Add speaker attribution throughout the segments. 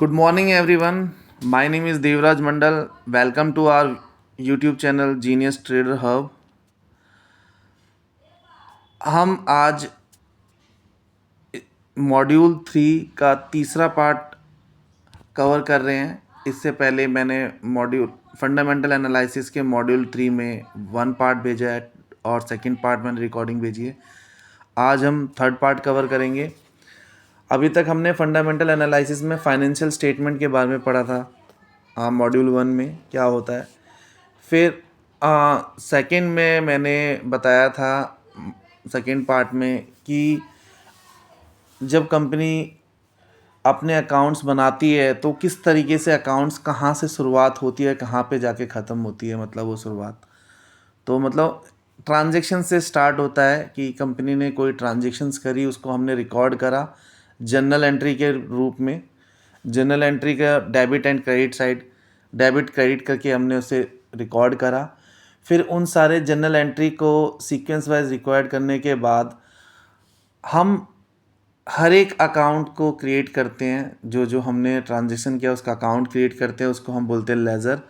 Speaker 1: Good morning, everyone. My name is Devraj Mandal. Welcome to our YouTube channel Genius Trader Hub. हम आज module 3 का तीसरा part cover कर रहे हैं। इससे पहले मैंने मॉड्यूल फंडामेंटल एनालिसिस के मॉड्यूल 3 में 1 पार्ट भेजा है और सेकंड पार्ट मैंने रिकॉर्डिंग भेजी है। आज हम थर्ड पार्ट कवर करेंगे। अभी तक हमने फंडामेंटल एनालिसिस में फाइनेंशियल स्टेटमेंट के बारे में पढ़ा था, मॉड्यूल 1 में क्या होता है। फिर सेकंड में मैंने बताया था सेकंड पार्ट में कि जब कंपनी अपने अकाउंट्स बनाती है तो किस तरीके से अकाउंट्स कहाँ से शुरुआत होती है, कहाँ पे जाके ख़त्म होती है, मतलब वो शुरुआत तो मतलब ट्रांजैक्शन से स्टार्ट होता है कि कंपनी ने कोई ट्रांजैक्शंस करी, उसको हमने रिकॉर्ड करा जर्नल एंट्री के रूप में। जर्नल एंट्री का debit and credit side, debit credit करके हमने उसे रिकॉर्ड करा। फिर उन सारे जर्नल एंट्री को सीक्वेंस वाइज रिकॉर्ड करने के बाद हम हर एक अकाउंट को क्रिएट करते हैं। जो जो हमने ट्रांजैक्शन किया उसका अकाउंट क्रिएट करते हैं, उसको हम बोलते हैं लेज़र।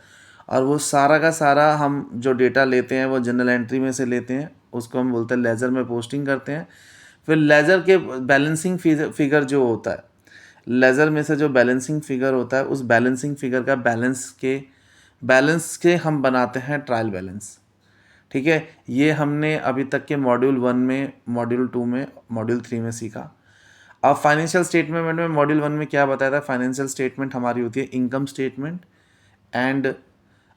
Speaker 1: और वो सारा का सारा हम जो डेटा लेते हैं वो जर्नल एंट्री में से लेते हैं, उसको हम बोलते हैं लेज़र में पोस्टिंग करते हैं। फिर लेज़र के बैलेंसिंग फिगर जो होता है, लेज़र में से जो बैलेंसिंग फिगर होता है, उस बैलेंसिंग फिगर का बैलेंस के हम बनाते हैं ट्रायल बैलेंस। ठीक है, ये हमने अभी तक के मॉड्यूल 1 में, मॉड्यूल 2 में, मॉड्यूल 3 में सीखा। अब फाइनेंशियल स्टेटमेंट में मॉड्यूल 1 में क्या बताया था, फाइनेंशियल स्टेटमेंट हमारी होती है इनकम स्टेटमेंट एंड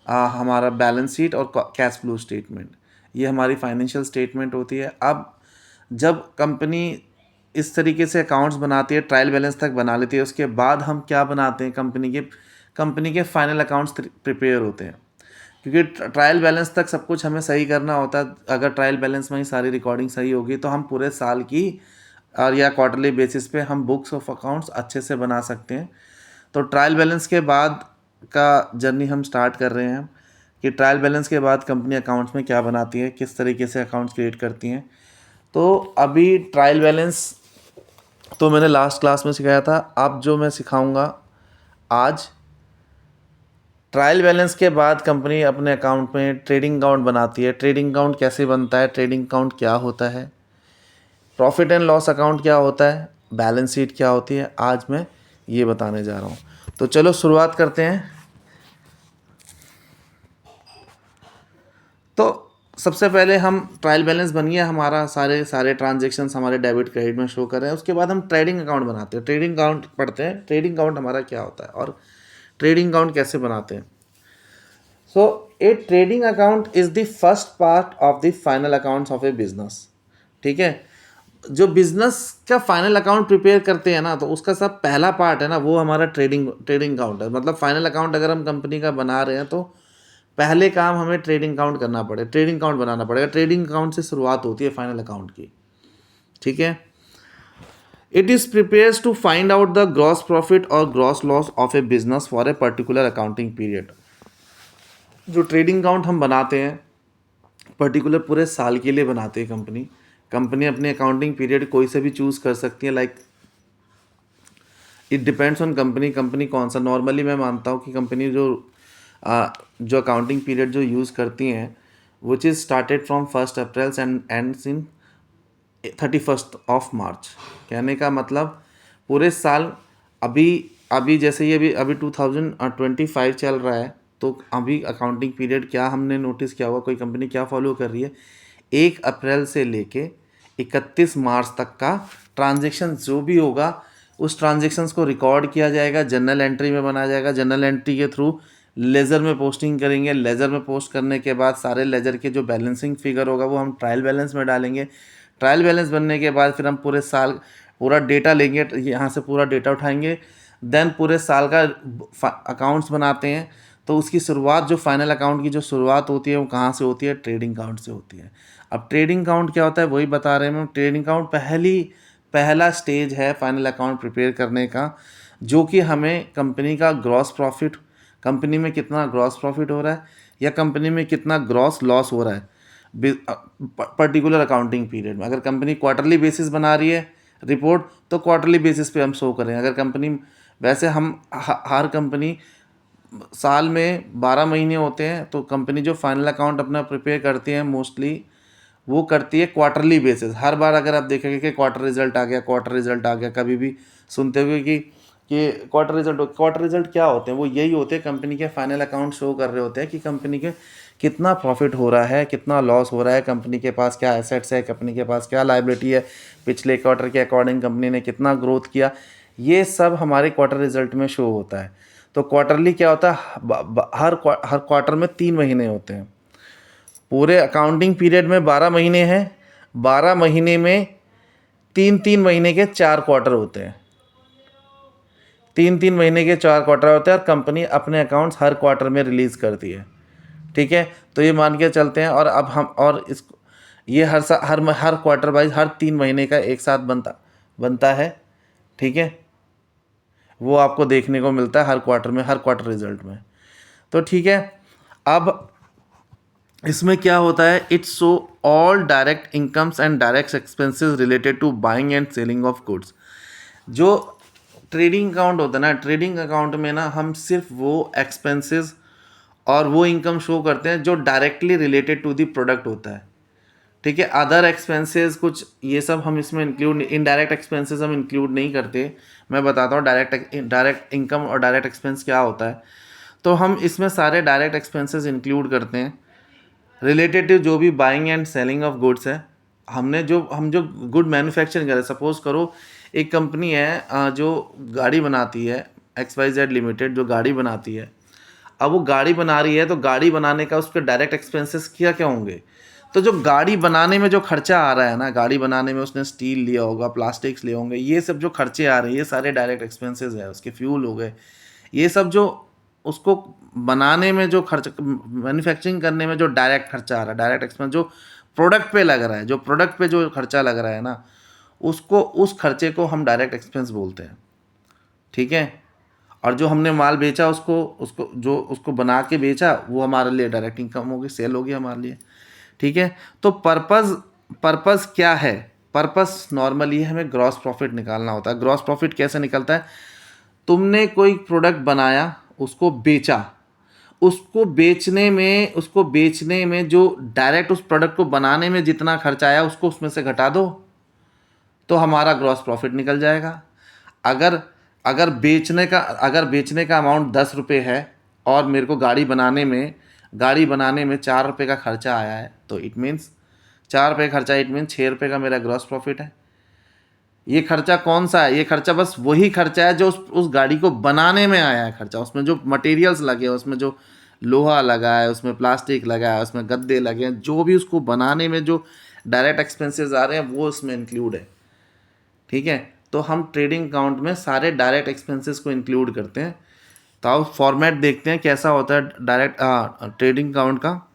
Speaker 1: हमारा बैलेंस शीट और कैश फ्लो स्टेटमेंट, ये हमारी फाइनेंशियल स्टेटमेंट होती है। अब जब कंपनी इस तरीके से अकाउंट्स बनाती है, ट्रायल बैलेंस तक बना लेती है, उसके बाद हम क्या बनाते हैं, कंपनी के फाइनल अकाउंट्स प्रिपेयर होते हैं। क्योंकि ट्रायल बैलेंस तक सब कुछ हमें सही करना होता है। अगर ट्रायल बैलेंस में ही सारी रिकॉर्डिंग सही होगी तो हम पूरे साल की और या क्वार्टरली बेसिस पे हम बुक्स ऑफ अकाउंट्स अच्छे से बना सकते हैं। तो ट्रायल बैलेंस के बाद का जर्नी हम स्टार्ट कर रहे हैं कि ट्रायल बैलेंस के बाद कंपनी अकाउंट्स में क्या बनाती है, किस तरीके से अकाउंट्स क्रिएट करती हैं। तो अभी ट्रायल बैलेंस तो मैंने लास्ट क्लास में सिखाया था। अब जो मैं सिखाऊंगा आज, ट्रायल बैलेंस के बाद कंपनी अपने अकाउंट में ट्रेडिंग अकाउंट बनाती है। ट्रेडिंग अकाउंट कैसे बनता है, ट्रेडिंग अकाउंट क्या होता है, प्रॉफिट एंड लॉस अकाउंट क्या होता है, बैलेंस शीट क्या होती है, आज मैं ये बताने जा रहा हूँ। तो चलो शुरुआत करते हैं। तो सबसे पहले हम ट्रायल बैलेंस बन गया हमारा, सारे ट्रांजेक्शन्स हमारे डेबिट क्रेडिट में शो कर रहे हैं। उसके बाद हम ट्रेडिंग अकाउंट बनाते हैं, ट्रेडिंग अकाउंट पढ़ते हैं। ट्रेडिंग अकाउंट हमारा क्या होता है और ट्रेडिंग अकाउंट कैसे बनाते हैं। So a trading account is the first part of the final accounts of a business. ठीक है, जो बिजनेस का फाइनल अकाउंट प्रिपेयर करते हैं ना, तो उसका सब पहला पार्ट है ना, वो हमारा ट्रेडिंग अकाउंट है। मतलब फाइनल अकाउंट अगर हम कंपनी का बना रहे हैं तो पहले काम हमें ट्रेडिंग अकाउंट करना पड़ेगा, ट्रेडिंग अकाउंट बनाना पड़ेगा। ट्रेडिंग अकाउंट से शुरुआत होती है फाइनल अकाउंट की। ठीक है, it is prepares to find out the gross profit और gross loss of a business for a particular accounting period. जो ट्रेडिंग अकाउंट हम बनाते हैं पर्टिकुलर पूरे साल के लिए बनाते हैं। कंपनी अपने अकाउंटिंग पीरियड कोई से भी चूज़ कर सकती है। Like it depends on company कौन सा। नॉर्मली मैं मानता हूँ कि कंपनी जो अकाउंटिंग पीरियड जो यूज़ करती हैं, which is started from 1 April and ends in 31 मार्च। कहने का मतलब पूरे साल, अभी जैसे ये अभी 2025 चल रहा है, तो अभी अकाउंटिंग पीरियड क्या हमने नोटिस किया होगा, कोई कंपनी क्या फॉलो कर रही है, 1 अप्रैल से लेके 31 मार्च तक का ट्रांजेक्शन जो भी होगा, उस ट्रांजेक्शन्स को रिकॉर्ड किया जाएगा, जर्नल एंट्री में बनाया जाएगा। जर्नल एंट्री के थ्रू लेज़र में पोस्टिंग करेंगे। लेज़र में पोस्ट करने के बाद सारे लेज़र के जो बैलेंसिंग फिगर होगा वो हम ट्रायल बैलेंस में डालेंगे। ट्रायल बैलेंस बनने के बाद फिर हम पूरे साल पूरा डेटा लेंगे, यहाँ से पूरा डेटा उठाएंगे। देन पूरे साल का अकाउंट्स बनाते हैं। तो उसकी शुरुआत, जो फाइनल अकाउंट की जो शुरुआत होती है वो कहाँ से होती है, ट्रेडिंग अकाउंट से होती है। अब ट्रेडिंग अकाउंट क्या होता है वही बता रहे हैं हम। ट्रेडिंग अकाउंट पहला स्टेज है फाइनल अकाउंट प्रिपेयर करने का, जो कि हमें कंपनी का ग्रॉस प्रॉफिट, कंपनी में कितना ग्रॉस प्रॉफिट हो रहा है या कंपनी में कितना ग्रॉस लॉस हो रहा है पर्टिकुलर अकाउंटिंग पीरियड में। अगर कंपनी क्वार्टरली बेसिस बना रही है रिपोर्ट, तो क्वार्टरली बेसिस पे हम शो करें। अगर कंपनी वैसे हम हर कंपनी साल में 12 महीने होते हैं, तो कंपनी जो फाइनल अकाउंट अपना प्रिपेयर करती है मोस्टली वो करती है क्वार्टरली बेसिस। हर बार अगर आप देखेंगे कि क्वार्टर रिजल्ट आ गया, क्वार्टर रिजल्ट आ गया, कभी भी सुनते हुए कि क्वार्टर रिजल्ट क्या होते हैं, वो यही होते हैं, कंपनी के फाइनल अकाउंट शो कर रहे होते हैं कि कंपनी के कितना प्रॉफिट हो रहा है, कितना लॉस हो रहा है, कंपनी के पास क्या एसेट्स है, कंपनी के पास क्या लायबिलिटी है, पिछले क्वार्टर के अकॉर्डिंग कंपनी ने कितना ग्रोथ किया, ये सब हमारे क्वार्टर रिजल्ट में शो होता है। तो क्वार्टरली क्या होता है, हर क्वार्टर में 3 महीने होते हैं। पूरे अकाउंटिंग पीरियड में 12 महीने हैं, 12 महीने में 3-3 महीने के 4 क्वार्टर होते हैं, 3-3 महीने के 4 क्वार्टर होते हैं, और कंपनी अपने अकाउंट्स हर क्वार्टर में रिलीज़ करती है। ठीक है, तो ये मान के चलते हैं। और अब हम और इस ये हर क्वार्टर वाइज हर 3 महीने का एक साथ बनता है। ठीक है, वो आपको देखने को मिलता है हर क्वार्टर में, हर क्वार्टर रिजल्ट में। तो ठीक है, अब इसमें क्या होता है, it's show all direct incomes and direct expenses related to buying and selling of goods. जो ट्रेडिंग अकाउंट होता है ना, ट्रेडिंग अकाउंट में ना हम सिर्फ वो एक्सपेंसेस और वो इनकम शो करते हैं जो directly related to the product होता है। ठीक है, अदर एक्सपेंसेस कुछ ये सब हम इसमें इंक्लूड, इनडायरेक्ट एक्सपेंसेस हम इंक्लूड नहीं करते। मैं बताता हूँ डायरेक्ट इनकम और डायरेक्ट एक्सपेंस क्या होता है। तो हम इसमें सारे डायरेक्ट एक्सपेंसेस इंक्लूड करते हैं रिलेटेड टू जो भी buying and selling of goods है। हम जो गुड मैन्युफैक्चरिंग करें, सपोज करो एक कंपनी है जो गाड़ी बनाती है, XYZ लिमिटेड जो गाड़ी बनाती है। अब वो गाड़ी बना रही है, तो गाड़ी बनाने का उसके डायरेक्ट एक्सपेंसेस क्या क्या होंगे। तो जो गाड़ी बनाने में जो खर्चा आ रहा है ना, गाड़ी बनाने में उसने स्टील लिया होगा, प्लास्टिक्स लिए होंगे, ये सब जो खर्चे आ रहे हैं ये सारे डायरेक्ट एक्सपेंसेस है। उसके फ्यूल हो गए, ये सब जो उसको बनाने में जो खर्च, मैन्युफैक्चरिंग करने में जो डायरेक्ट खर्चा आ रहा है, डायरेक्ट एक्सपेंस जो प्रोडक्ट पे लग रहा है, जो प्रोडक्ट पे जो खर्चा लग रहा है ना, उसको, उस खर्चे को हम डायरेक्ट एक्सपेंस बोलते हैं। ठीक है, और जो हमने माल बेचा उसको बना के बेचा, वो हमारे लिए डायरेक्ट इनकम होगी, सेल होगी हमारे लिए। ठीक है, तो पर्पस क्या है, पर्पस नॉर्मली हमें ग्रॉस प्रॉफिट निकालना होता है। ग्रॉस प्रॉफिट कैसे निकलता है, तुमने कोई प्रोडक्ट बनाया, उसको बेचा, उसको बेचने में जो डायरेक्ट उस प्रोडक्ट को बनाने में जितना खर्चा आया उसको उसमें से घटा दो, तो हमारा ग्रॉस प्रॉफिट निकल जाएगा। अगर अगर बेचने का अमाउंट 10 रुपये है और मेरे को गाड़ी बनाने में 4 रुपये का खर्चा आया है, तो इट मीन्स 4 रुपये खर्चा, इट मीन्स 6 रुपये का मेरा ग्रॉस प्रॉफिट है। ये खर्चा कौन सा है, ये खर्चा बस वही खर्चा है जो उस गाड़ी को बनाने में आया है खर्चा। उसमें जो मटेरियल्स लगे हैं, उसमें जो लोहा लगा है, उसमें प्लास्टिक लगा है, उसमें गद्दे लगे हैं, जो भी उसको बनाने में जो डायरेक्ट एक्सपेंसेस आ रहे हैं वो उसमें इंक्लूड है। ठीक है, तो हम ट्रेडिंग अकाउंट में सारे डायरेक्ट एक्सपेंसेस को इंक्लूड करते हैं। तो आप फॉर्मेट देखते हैं कैसा होता है डायरेक्ट ट्रेडिंग अकाउंट का।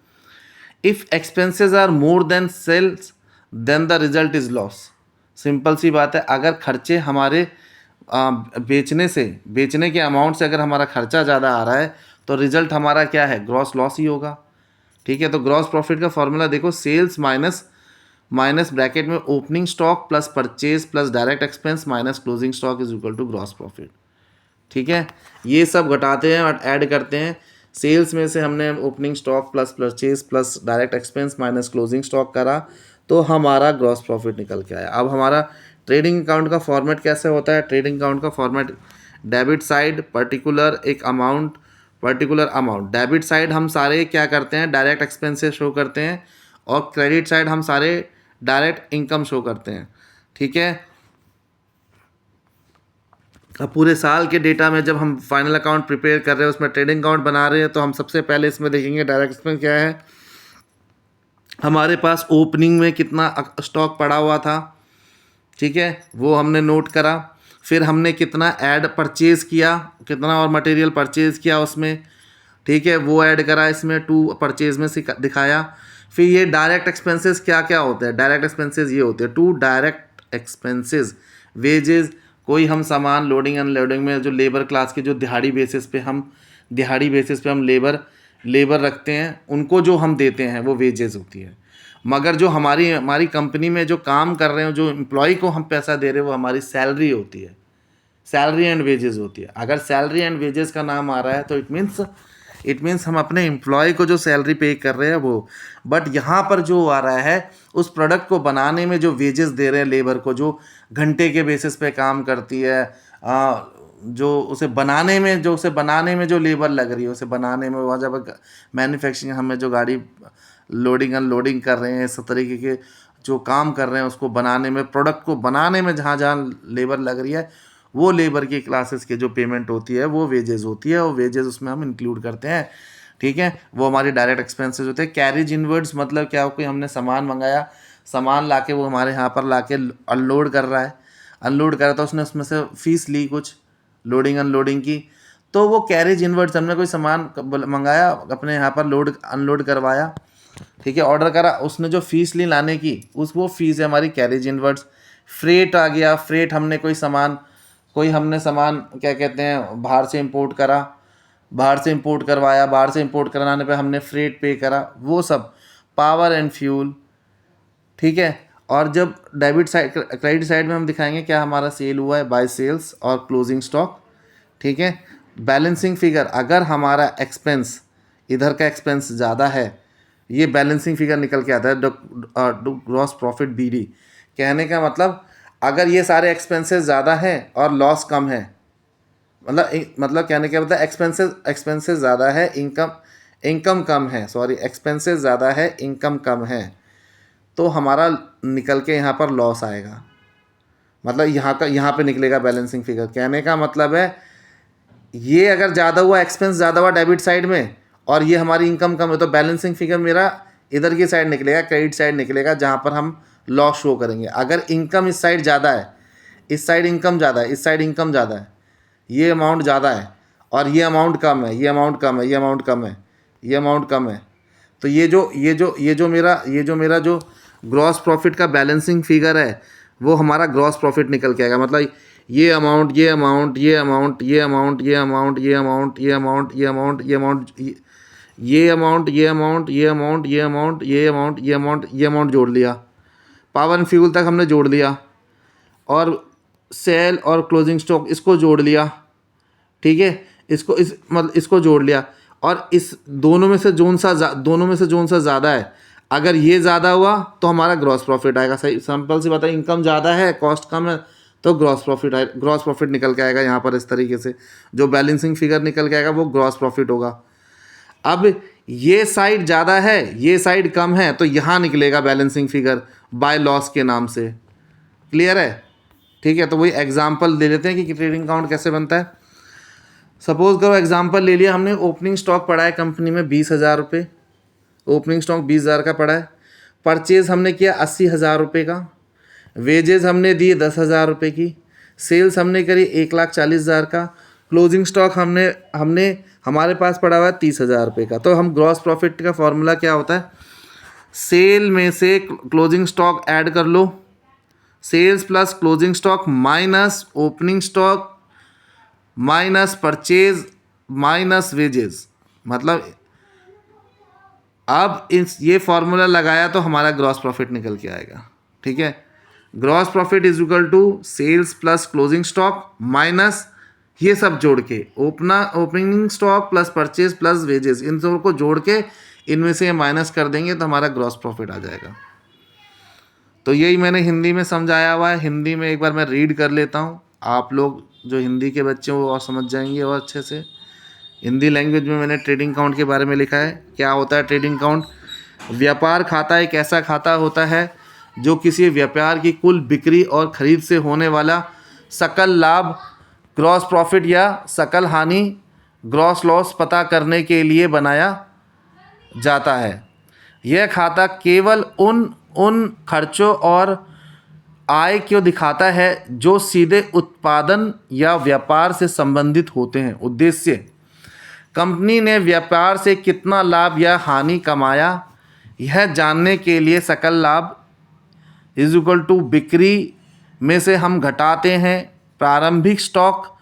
Speaker 1: If expenses are more than sales then the result is loss. Simple सी बात है, अगर खर्चे हमारे बेचने के अमाउंट से अगर हमारा खर्चा ज़्यादा आ रहा है, तो रिजल्ट हमारा क्या है, ग्रॉस लॉस ही होगा। ठीक है, तो ग्रॉस प्रॉफिट का फॉर्मूला देखो, सेल्स माइनस ब्रैकेट में opening stock plus purchase plus direct expense minus closing stock is equal to gross profit. ठीक है, ये सब घटाते हैं और ऐड करते हैं। सेल्स में से हमने opening stock plus purchase plus direct expense minus closing stock करा, तो हमारा ग्रॉस प्रॉफिट निकल के आया। अब हमारा ट्रेडिंग अकाउंट का फॉर्मेट कैसे होता है, ट्रेडिंग अकाउंट का format, debit side particular amount, debit side हम सारे क्या करते हैं, डायरेक्ट एक्सपेंसेस शो करते हैं, और क्रेडिट साइड हम सारे डायरेक्ट इनकम शो करते हैं। ठीक है, अब पूरे साल के डेटा में जब हम फाइनल अकाउंट प्रिपेयर कर रहे हैं, उसमें ट्रेडिंग अकाउंट बना रहे हैं, तो हम सबसे पहले इसमें देखेंगे डायरेक्ट एक्सपेंस क्या है, हमारे पास ओपनिंग में कितना स्टॉक पड़ा हुआ था। ठीक है, वो हमने नोट करा। फिर हमने कितना परचेज़ किया, कितना और मटेरियल परचेज़ किया उसमें। ठीक है, वो ऐड करा इसमें, टू परचेज़ में दिखाया। फिर ये डायरेक्ट एक्सपेंसेस क्या क्या होते हैं, डायरेक्ट एक्सपेंसेस ये होते हैं, टू डायरेक्ट एक्सपेंसेस, वेजेस, कोई हम सामान लोडिंग अनलोडिंग में जो लेबर क्लास के जो दिहाड़ी बेसिस पे हम लेबर रखते हैं, उनको जो हम देते हैं वो वेजेस होती है। मगर जो हमारी कंपनी में जो काम कर रहे हैं, जो एम्प्लॉय को हम पैसा दे रहे हैं, वो हमारी सैलरी होती है। सैलरी एंड वेजेस होती है। अगर सैलरी एंड वेजेस का नाम आ रहा है तो इट मीन्स हम अपने एम्प्लॉय को जो सैलरी पे कर रहे हैं वो। बट यहाँ पर जो आ रहा है उस प्रोडक्ट को बनाने में जो वेजेस दे रहे हैं लेबर को, जो घंटे के बेसिस पे काम करती है, उसे बनाने में जो लेबर लग रही है, उसे बनाने में वहाँ जब मैन्युफैक्चरिंग हमें जो गाड़ी लोडिंग अनलोडिंग कर रहे हैं, इस तरीके के जो काम कर रहे हैं उसको बनाने में, प्रोडक्ट को बनाने में जहाँ जहाँ लेबर लग रही है, वो लेबर की क्लासेस के जो पेमेंट होती है वो वेजेस होती है, और वेजेस उसमें हम इंक्लूड करते हैं। ठीक है, वो हमारी डायरेक्ट एक्सपेंसेस होते हैं। कैरेज इनवर्ड्स मतलब क्या हो, कोई हमने सामान मंगाया, सामान लाके वो हमारे यहाँ पर लाके अनलोड कर रहा है, अनलोड कर रहा था, उसने उसमें से फीस ली कुछ लोडिंग अनलोडिंग की, तो वो कैरेज इनवर्ड्स, हमने कोई सामान मंगाया अपने यहाँ पर लोड अनलोड करवाया, ठीक है, ऑर्डर करा, उसने जो फीस ली लाने की वो फीस है हमारी कैरेज इनवर्ड्स। फ्रेट आ गया, फ्रेट हमने हमने सामान क्या कहते हैं बाहर से इंपोर्ट करा, बाहर से इंपोर्ट करवाया, बाहर से इंपोर्ट कराने पे हमने फ्रेट पे करा, वो सब पावर एंड फ्यूल। ठीक है, और जब डेबिट साइड क्रेडिट साइड में हम दिखाएंगे क्या हमारा सेल हुआ है, बाय सेल्स और क्लोजिंग स्टॉक। ठीक है, बैलेंसिंग फिगर, अगर हमारा एक्सपेंस, इधर का एक्सपेंस ज़्यादा है, ये बैलेंसिंग फिगर निकल के आता है ग्रॉस प्रॉफिट BD। कहने का मतलब अगर ये सारे एक्सपेंसेस ज़्यादा हैं और लॉस कम है, मतलब कहने का मतलब एक्सपेंसेस ज़्यादा है, इनकम कम है, सॉरी एक्सपेंसेस ज़्यादा है, इनकम कम है, तो हमारा निकल के यहाँ पर लॉस आएगा। मतलब यहाँ पे निकलेगा बैलेंसिंग फिगर। कहने का मतलब है ये अगर ज़्यादा हुआ, एक्सपेंस ज़्यादा हुआ डेबिट साइड में, और ये हमारी इनकम कम है, तो बैलेंसिंग फिगर मेरा इधर की साइड निकलेगा, क्रेडिट साइड निकलेगा, जहाँ पर हम लॉस शो करेंगे। अगर इनकम इस साइड ज़्यादा है, इस साइड इनकम ज़्यादा है, इस साइड इनकम ज़्यादा है, ये अमाउंट ज़्यादा है और ये अमाउंट कम है, ये अमाउंट कम है, ये अमाउंट कम है, ये अमाउंट कम है, तो ये जो मेरा जो ग्रॉस प्रॉफिट का बैलेंसिंग फिगर है वो हमारा ग्रॉस प्रॉफिट निकल के आएगा। मतलब ये अमाउंट, ये अमाउंट, ये अमाउंट, ये अमाउंट, ये अमाउंट, ये अमाउंट, ये अमाउंट, ये अमाउंट, ये अमाउंट, ये अमाउंट, ये अमाउंट, ये अमाउंट, ये अमाउंट, ये अमाउंट, ये अमाउंट, ये अमाउंट जोड़ लिया, पावर एंड फ्यूल तक हमने जोड़ लिया, और सेल और क्लोजिंग स्टॉक इसको जोड़ लिया। ठीक है, इसको जोड़ लिया, और इस दोनों में से जोन सा ज़्यादा है, अगर ये ज़्यादा हुआ तो हमारा ग्रॉस प्रॉफिट आएगा। सही सिंपल सी बात है, इनकम ज़्यादा है, कॉस्ट कम है, तो ग्रॉस प्रॉफिट निकल के आएगा। यहाँ पर इस तरीके से जो बैलेंसिंग फिगर निकल के आएगा वो ग्रॉस प्रॉफिट होगा। अब ये साइड ज़्यादा है, ये साइड कम है, तो यहाँ निकलेगा बैलेंसिंग फिगर बाय लॉस के नाम से। क्लियर है? ठीक है, तो वही एग्जाम्पल ले लेते हैं कि ट्रेडिंग अकाउंट कैसे बनता है। सपोज करो एग्जाम्पल ले लिया हमने, ओपनिंग स्टॉक पड़ा है कंपनी में 20,000 रुपये, ओपनिंग स्टॉक 20,000 का पड़ा है, परचेज़ हमने किया 80,000 रुपये का, वेजेस हमने दिए 10,000 रुपये की, सेल्स हमने करी 1,40,000 का, क्लोजिंग स्टॉक हमने हमारे पास पड़ा हुआ है 30,000 रुपये का। तो हम ग्रॉस प्रॉफिट का फॉर्मूला क्या होता है, सेल में से क्लोजिंग स्टॉक ऐड कर लो, sales plus closing stock minus opening stock minus purchase minus wages. मतलब अब ये फॉर्मूला लगाया तो हमारा ग्रॉस प्रॉफिट निकल के आएगा। ठीक है, gross profit is equal to sales plus closing stock minus ये सब जोड़ के opening stock plus purchase plus wages, इन सब को जोड़ के इनमें से माइनस कर देंगे तो हमारा ग्रॉस प्रॉफिट आ जाएगा। तो यही मैंने हिंदी में समझाया हुआ है। हिंदी में एक बार मैं रीड कर लेता हूँ, आप लोग जो हिंदी के बच्चे हैं वो और समझ जाएंगे और अच्छे से। हिंदी लैंग्वेज में मैंने ट्रेडिंग अकाउंट के बारे में लिखा है। क्या होता है ट्रेडिंग अकाउंट? व्यापार खाता एक ऐसा खाता होता है जो किसी व्यापार की कुल बिक्री और खरीद से होने वाला सकल लाभ, ग्रॉस प्रॉफिट या सकल हानि, ग्रॉस लॉस पता करने के लिए बनाया जाता है। यह खाता केवल उन खर्चों और आय को दिखाता है जो सीधे उत्पादन या व्यापार से संबंधित होते हैं। उद्देश्य, कंपनी ने व्यापार से कितना लाभ या हानि कमाया यह जानने के लिए सकल लाभ इज इक्वल टू बिक्री में से हम घटाते हैं प्रारंभिक स्टॉक,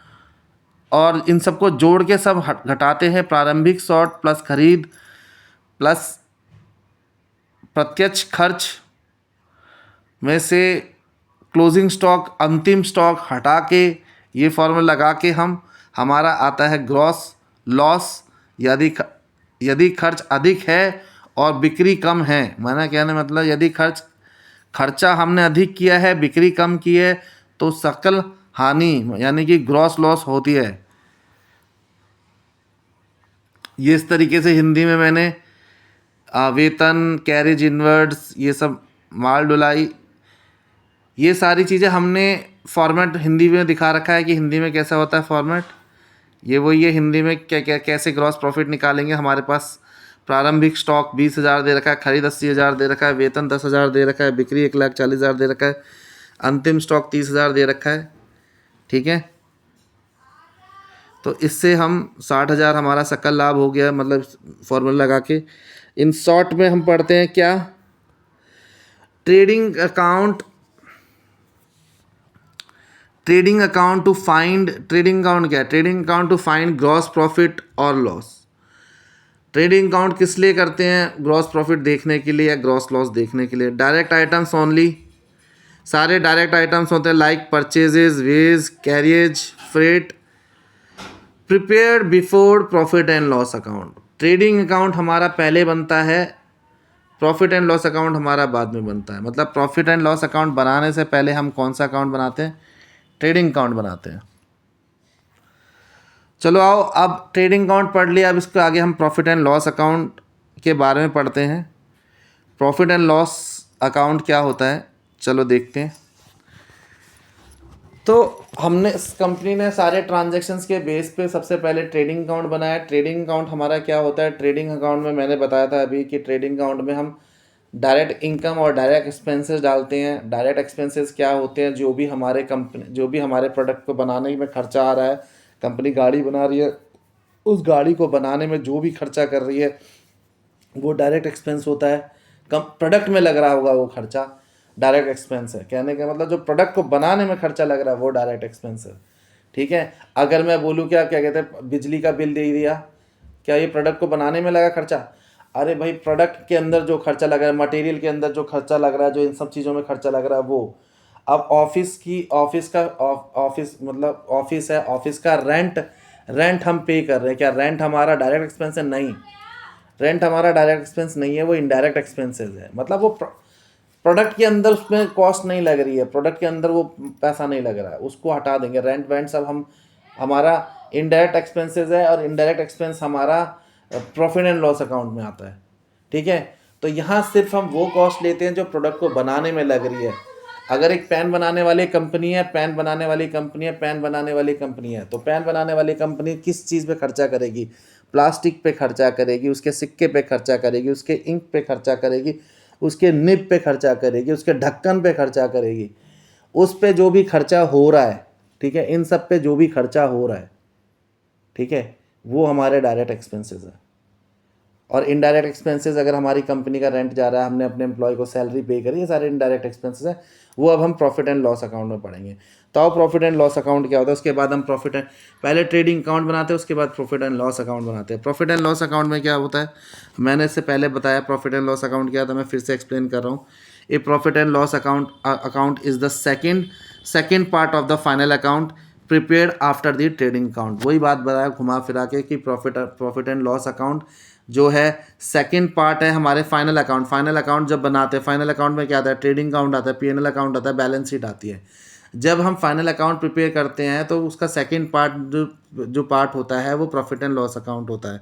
Speaker 1: और इन सबको जोड़ के सब घटाते हैं प्रारंभिक स्टॉक प्लस खरीद प्लस प्रत्यक्ष खर्च में से क्लोजिंग स्टॉक, अंतिम स्टॉक हटा के ये फॉर्मूला लगा के हमारा आता है ग्रॉस लॉस यदि खर्च अधिक है और बिक्री कम है। मैंने कहने मतलब यदि खर्चा हमने अधिक किया है, बिक्री कम की है, तो सकल हानि यानी कि ग्रॉस लॉस होती है। ये इस तरीके से हिंदी में मैंने वेतन, कैरेज इनवर्ड्स, ये सब माल ढुलाई, ये सारी चीज़ें हमने फॉर्मेट हिंदी में दिखा रखा है कि हिंदी में कैसा होता है फॉर्मेट। ये वही है, हिंदी में क्या कैसे ग्रॉस प्रॉफिट निकालेंगे। हमारे पास प्रारंभिक स्टॉक 20,000 दे रखा है, खरीद 80,000 दे रखा है, वेतन 10,000 दे रखा है, बिक्री 1,40,000 दे रखा है, अंतिम स्टॉक 30,000 दे रखा है। ठीक है, तो इससे हम 60,000 हमारा सकल लाभ हो गया, मतलब फॉर्मूला लगा के। इन शॉर्ट में हम पढ़ते हैं क्या, trading account to find, trading account क्या है, trading account to find gross profit और लॉस। ट्रेडिंग अकाउंट किस लिए करते हैं, ग्रॉस प्रॉफिट देखने के लिए या ग्रॉस लॉस देखने के लिए। डायरेक्ट आइटम्स ओनली, सारे डायरेक्ट आइटम्स होते हैं like purchases, wage, carriage, freight, prepared before profit and loss account. Trading account हमारा पहले बनता है, प्रॉफिट एंड लॉस अकाउंट हमारा बाद में बनता है। मतलब प्रॉफिट एंड लॉस अकाउंट बनाने से पहले हम कौन सा अकाउंट बनाते हैं, ट्रेडिंग अकाउंट बनाते हैं। चलो आओ, अब ट्रेडिंग अकाउंट पढ़ लिया, अब इसके आगे हम प्रॉफिट एंड लॉस अकाउंट के बारे में पढ़ते हैं। प्रॉफिट एंड लॉस अकाउंट क्या होता है, चलो देखते हैं। तो हमने इस कंपनी ने सारे ट्रांजैक्शंस के बेस पे सबसे पहले ट्रेडिंग अकाउंट बनाया। ट्रेडिंग अकाउंट हमारा क्या होता है, ट्रेडिंग अकाउंट में मैंने बताया था अभी कि ट्रेडिंग अकाउंट में हम डायरेक्ट इनकम और डायरेक्ट एक्सपेंसेस डालते हैं। डायरेक्ट एक्सपेंसेस क्या होते हैं, जो भी हमारे प्रोडक्ट को बनाने में खर्चा आ रहा है, कंपनी गाड़ी बना रही है, उस गाड़ी को बनाने में जो भी खर्चा कर रही है वो डायरेक्ट एक्सपेंस होता है। प्रोडक्ट में लग रहा होगा वो खर्चा डायरेक्ट एक्सपेंस है। कहने का मतलब जो प्रोडक्ट को बनाने में खर्चा लग रहा है वो डायरेक्ट एक्सपेंस है। ठीक है, अगर मैं बोलूँ क्या कहते हैं, बिजली का बिल दे दिया, क्या ये प्रोडक्ट को बनाने में लगा खर्चा? अरे भाई, प्रोडक्ट के अंदर जो खर्चा लग रहा है, मटेरियल के अंदर जो खर्चा लग रहा है, जो इन सब चीज़ों में खर्चा लग रहा है वो। अब ऑफिस है, ऑफिस का रेंट हम पे कर रहे हैं, क्या रेंट हमारा डायरेक्ट एक्सपेंस है? नहीं, रेंट हमारा डायरेक्ट एक्सपेंस नहीं है, वो इनडायरेक्ट एक्सपेंसेस है। मतलब वो प्रोडक्ट के अंदर उसमें कॉस्ट नहीं लग रही है, प्रोडक्ट के अंदर वो पैसा नहीं लग रहा है, उसको हटा देंगे। रेंट वेंट सब हमारा इनडायरेक्ट एक्सपेंसेस है, और इनडायरेक्ट एक्सपेंस हमारा प्रॉफिट एंड लॉस अकाउंट में आता है। ठीक है, तो यहाँ सिर्फ हम वो कॉस्ट लेते हैं जो प्रोडक्ट को बनाने में लग रही है। अगर एक पेन बनाने वाली कंपनी है, पेन बनाने वाली कंपनी है, तो पेन बनाने वाली कंपनी किस चीज़ पे खर्चा करेगी? प्लास्टिक पे खर्चा करेगी, उसके सिक्के पे खर्चा करेगी, उसके इंक पे खर्चा करेगी, उसके निब पे खर्चा करेगी, उसके ढक्कन पे खर्चा करेगी। उस पे जो भी खर्चा हो रहा है, ठीक है, इन सब पे जो भी खर्चा हो रहा है, ठीक है, वो हमारे डायरेक्ट एक्सपेंसेस है। और इनडायरेक्ट एक्सपेंसेस, अगर हमारी कंपनी का रेंट जा रहा है, हमने अपने एम्प्लॉय को सैलरी पे करी, ये सारे इनडायरेक्ट एक्सपेंसेस हैं, वो अब हम प्रॉफिट एंड लॉस अकाउंट में पढ़ेंगे। तो अब प्रॉफिट एंड लॉस अकाउंट क्या होता है, उसके बाद हम पहले ट्रेडिंग अकाउंट बनाते हैं, उसके बाद प्रॉफिट एंड लॉस अकाउंट बनाते हैं। प्रॉफिट एंड लॉस अकाउंट में क्या होता है, मैंने इससे पहले बताया प्रॉफिट एंड लॉस अकाउंट क्या था, मैं फिर से एक्सप्लेन कर रहा हूँ। A profit and loss account is the second part of the final account prepared after the trading account. वही बात बताया घुमा फिरा के कि प्रॉफिट एंड लॉस अकाउंट जो है सेकंड पार्ट है हमारे फाइनल अकाउंट। फाइनल अकाउंट जब बनाते हैं, फाइनल अकाउंट में क्या आता है, ट्रेडिंग अकाउंट आता है, पीएनएल अकाउंट आता है, बैलेंस शीट आती है। जब हम फाइनल अकाउंट प्रिपेयर करते हैं तो उसका सेकंड पार्ट जो पार्ट होता है वो प्रॉफिट एंड लॉस अकाउंट होता है।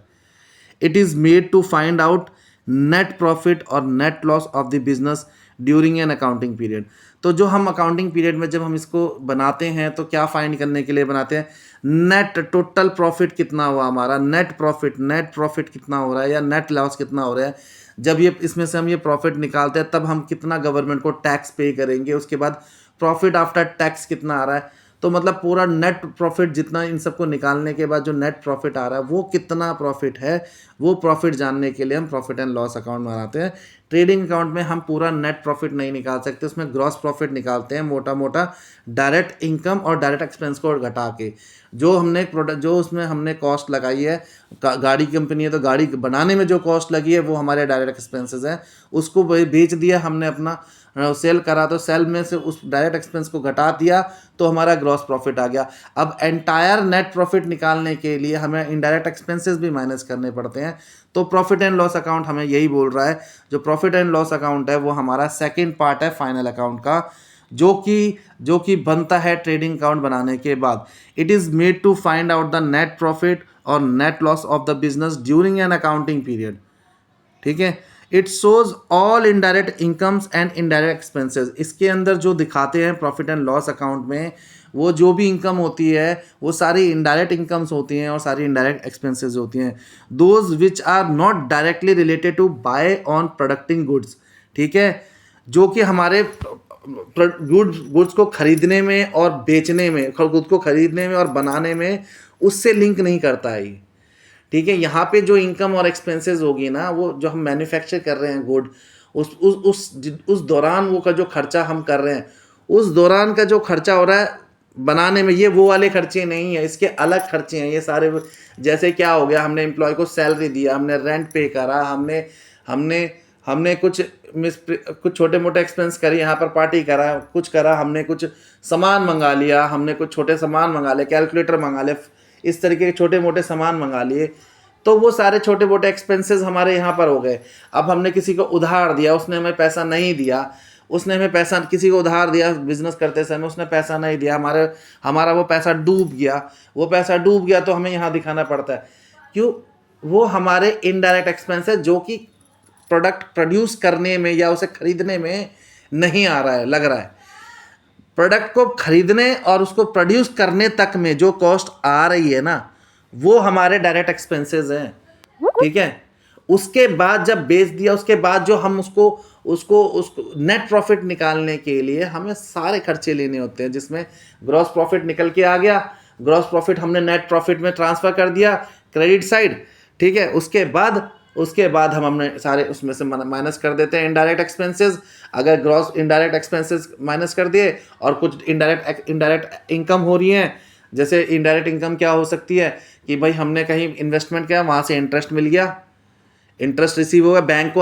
Speaker 1: It is made to find out net profit और net loss of the business during an accounting period. तो जो हम अकाउंटिंग पीरियड में जब हम इसको बनाते हैं तो क्या फाइंड करने के लिए बनाते हैं, नेट टोटल प्रॉफिट कितना हुआ हमारा, नेट प्रॉफिट कितना हो रहा है या नेट लॉस कितना हो रहा है। जब ये इसमें से हम ये प्रॉफिट निकालते हैं तब हम कितना गवर्नमेंट को टैक्स पे करेंगे, उसके बाद प्रॉफिट आफ्टर टैक्स कितना आ रहा है। तो मतलब पूरा नेट प्रॉफिट जितना इन सबको निकालने के बाद जो नेट प्रॉफिट आ रहा है वो कितना प्रॉफिट है, वो प्रॉफिट जानने के लिए हम प्रॉफिट एंड लॉस अकाउंट बनाते हैं। ट्रेडिंग अकाउंट में हम पूरा नेट प्रॉफिट नहीं निकाल सकते, उसमें ग्रॉस प्रॉफिट निकालते हैं, मोटा मोटा डायरेक्ट इनकम और डायरेक्ट एक्सपेंस को घटा के। जो उसमें हमने कॉस्ट लगाई है, गाड़ी की कंपनी है तो गाड़ी बनाने में जो कॉस्ट लगी है वो हमारे डायरेक्ट एक्सपेंसेस हैं, उसको बेच दिया हमने अपना सेल करा तो सेल में से उस डायरेक्ट एक्सपेंस को घटा दिया तो हमारा ग्रॉस प्रॉफिट आ गया। अब एंटायर नेट प्रॉफिट निकालने के लिए हमें इनडायरेक्ट एक्सपेंसेस भी माइनस करने पड़ते हैं। तो प्रॉफिट एंड लॉस अकाउंट हमें यही बोल रहा है, जो प्रॉफिट एंड लॉस अकाउंट है वो हमारा सेकेंड पार्ट है फाइनल अकाउंट का, जो कि बनता है ट्रेडिंग अकाउंट बनाने के बाद। It is made to find out the net profit और net loss of the business during an accounting period. ठीक है, it shows all indirect incomes and indirect expenses. इसके अंदर जो दिखाते हैं प्रॉफिट एंड लॉस अकाउंट में, वो जो भी इनकम होती है वो सारी इनडायरेक्ट इनकम्स होती हैं और सारी इनडायरेक्ट एक्सपेंसेस होती हैं, those which are not directly related to buy on producing goods. ठीक है, जो कि हमारे गुड्स को खरीदने में और बेचने में, गुड्स को खरीदने में और बनाने में उससे लिंक नहीं करता है ये। ठीक है, यहाँ पे जो इनकम और एक्सपेंसेस होगी ना, वो जो हम मैन्युफैक्चर कर रहे हैं गुड, उस दौरान वो का जो खर्चा हम कर रहे हैं, उस दौरान का जो खर्चा हो रहा है बनाने में, ये वो वाले खर्चे नहीं है, इसके अलग खर्चे हैं ये सारे। जैसे क्या हो गया, हमने एम्प्लॉय को सैलरी दिया, हमने रेंट पे करा, हमने कुछ छोटे मोटे एक्सपेंस करी, यहाँ पर पार्टी करा, कुछ करा, हमने कुछ सामान मंगा लिया, हमने कुछ छोटे सामान मंगा लिए, कैलकुलेटर मंगा लिया, इस तरीके के छोटे मोटे सामान मंगा लिए, तो वो सारे छोटे मोटे एक्सपेंसेस हमारे यहाँ पर हो गए। अब हमने किसी को उधार दिया, उसने हमें पैसा नहीं दिया, उसने हमें पैसा, किसी को उधार दिया बिजनेस करते समय, उसने पैसा नहीं दिया, हमारा वो पैसा डूब गया, तो हमें यहाँ दिखाना पड़ता है। क्यों? वो हमारे इनडायरेक्ट एक्सपेंस है, जो कि प्रोडक्ट प्रोड्यूस करने में या उसे खरीदने में नहीं आ रहा है, लग रहा है। प्रोडक्ट को खरीदने और उसको प्रोड्यूस करने तक में जो कॉस्ट आ रही है ना, वो हमारे डायरेक्ट एक्सपेंसेस हैं। ठीक है, उसके बाद जब बेच दिया, उसके बाद जो हम उसको नेट प्रॉफिट निकालने के लिए हमें सारे खर्चे लेने होते हैं, जिसमें ग्रॉस प्रॉफिट निकल के आ गया, ग्रॉस प्रॉफिट हमने नेट प्रॉफिट में ट्रांसफर कर दिया क्रेडिट साइड। ठीक है, उसके बाद हमने सारे उसमें से माइनस कर देते हैं इनडायरेक्ट एक्सपेंसेस। अगर ग्रॉस इनडायरेक्ट एक्सपेंसेस माइनस कर दिए और कुछ इनडायरेक्ट इनकम हो रही हैं, जैसे इनडायरेक्ट इनकम क्या हो सकती है कि भाई हमने कहीं इन्वेस्टमेंट किया, वहाँ से इंटरेस्ट मिल गया, इंटरेस्ट रिसीव हुआ, बैंक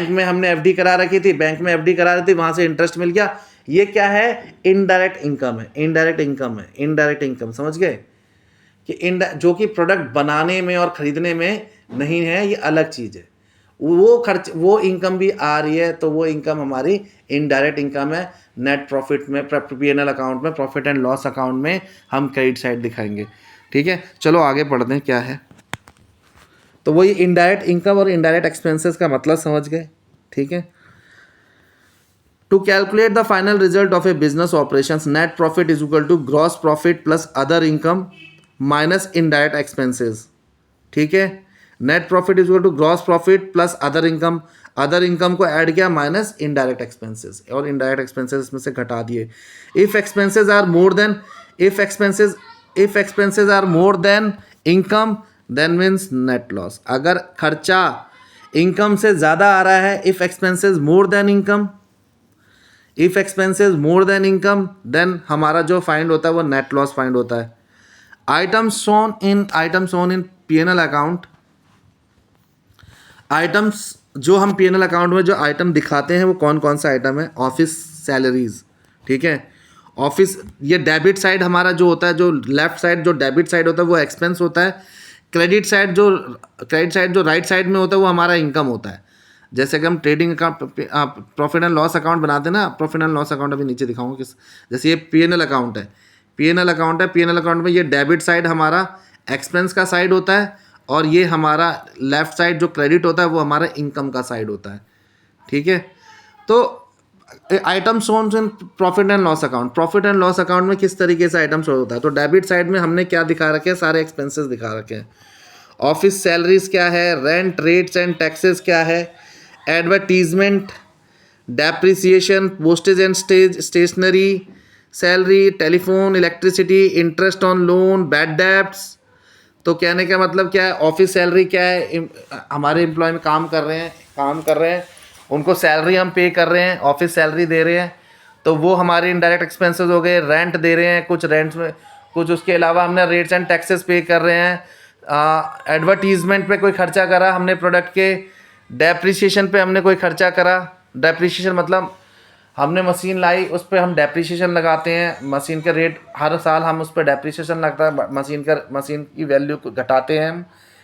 Speaker 1: में हमने एफडी करा रखी थी, वहाँ से इंटरेस्ट मिल गया। ये क्या है? इनडायरेक्ट इनकम, समझ गए कि जो कि प्रोडक्ट बनाने में और ख़रीदने में नहीं है, ये अलग चीज़ है। वो इनकम भी आ रही है, तो वो इनकम हमारी इनडायरेक्ट इनकम है। नेट प्रॉफिट में, P&L अकाउंट में, प्रॉफिट एंड लॉस अकाउंट में हम क्रेडिट साइड दिखाएंगे। ठीक है, चलो आगे पढ़ते हैं क्या है। तो वही इनडायरेक्ट इनकम और इनडायरेक्ट एक्सपेंसेस का मतलब समझ गए। ठीक है, to calculate the final result of a business operations, net profit is equal to gross profit plus other income minus indirect expenses. ठीक है, net profit is equal to gross profit plus other income को add किया minus indirect expenses, और indirect expenses इसमें से घटा दिए। If expenses are more than income then means net loss. अगर खर्चा इनकम से ज़्यादा आ रहा है, if expenses more than income, then हमारा जो फाइंड होता है वो नेट लॉस फाइंड होता है। Items shown in P&L account, items जो हम P&L अकाउंट में जो आइटम दिखाते हैं वो कौन कौन सा आइटम है? Office salaries. ठीक है, ऑफिस, ये डेबिट साइड हमारा जो होता है, जो लेफ्ट साइड जो डेबिट साइड होता है वो एक्सपेंस होता है। क्रेडिट साइड जो राइट साइड में होता है वो हमारा इनकम होता है। जैसे कि हम trading account, profit and loss account बनाते हैं ना, प्रॉफिट एंड लॉस अकाउंट अभी नीचे दिखाऊंगा किस, जैसे ये P&L अकाउंट है, P&L अकाउंट में ये डेबिट साइड हमारा एक्सपेंस का साइड होता है, और ये हमारा लेफ्ट साइड जो क्रेडिट होता है वो हमारा इनकम का साइड होता है। ठीक है, तो item shown in profit and loss account में किस तरीके से आइटम शो होता है? तो डेबिट साइड में हमने क्या दिखा रखे हैं? सारे एक्सपेंसेस दिखा रखे हैं। ऑफिस सैलरीज क्या है, रेंट, रेट्स एंड टैक्सेस क्या है, advertisement, depreciation, postage and stationery, salary, telephone, electricity, interest on loan, bad debts. तो कहने का मतलब क्या है? ऑफिस सैलरी क्या है? हमारे एम्प्लॉय में काम कर रहे हैं, उनको सैलरी हम पे कर रहे हैं, ऑफिस सैलरी दे रहे हैं, तो वो हमारे इनडायरेक्ट एक्सपेंसेस हो गए। रेंट दे रहे हैं, कुछ रेंट्स में, कुछ उसके अलावा हमने रेट्स एंड टैक्सेस पे कर रहे हैं। एडवर्टीजमेंट पे कोई खर्चा करा हमने प्रोडक्ट के, डेप्रिसिएशन पे हमने कोई खर्चा करा डेप्रिसिएशन मतलब हमने मशीन लाई, उस पर हम डेप्रिसिएशन लगाते हैं, मशीन का रेट हर साल हम उस पर डेप्रिसिएशन लगता है, मशीन की वैल्यू को घटाते हैं। हम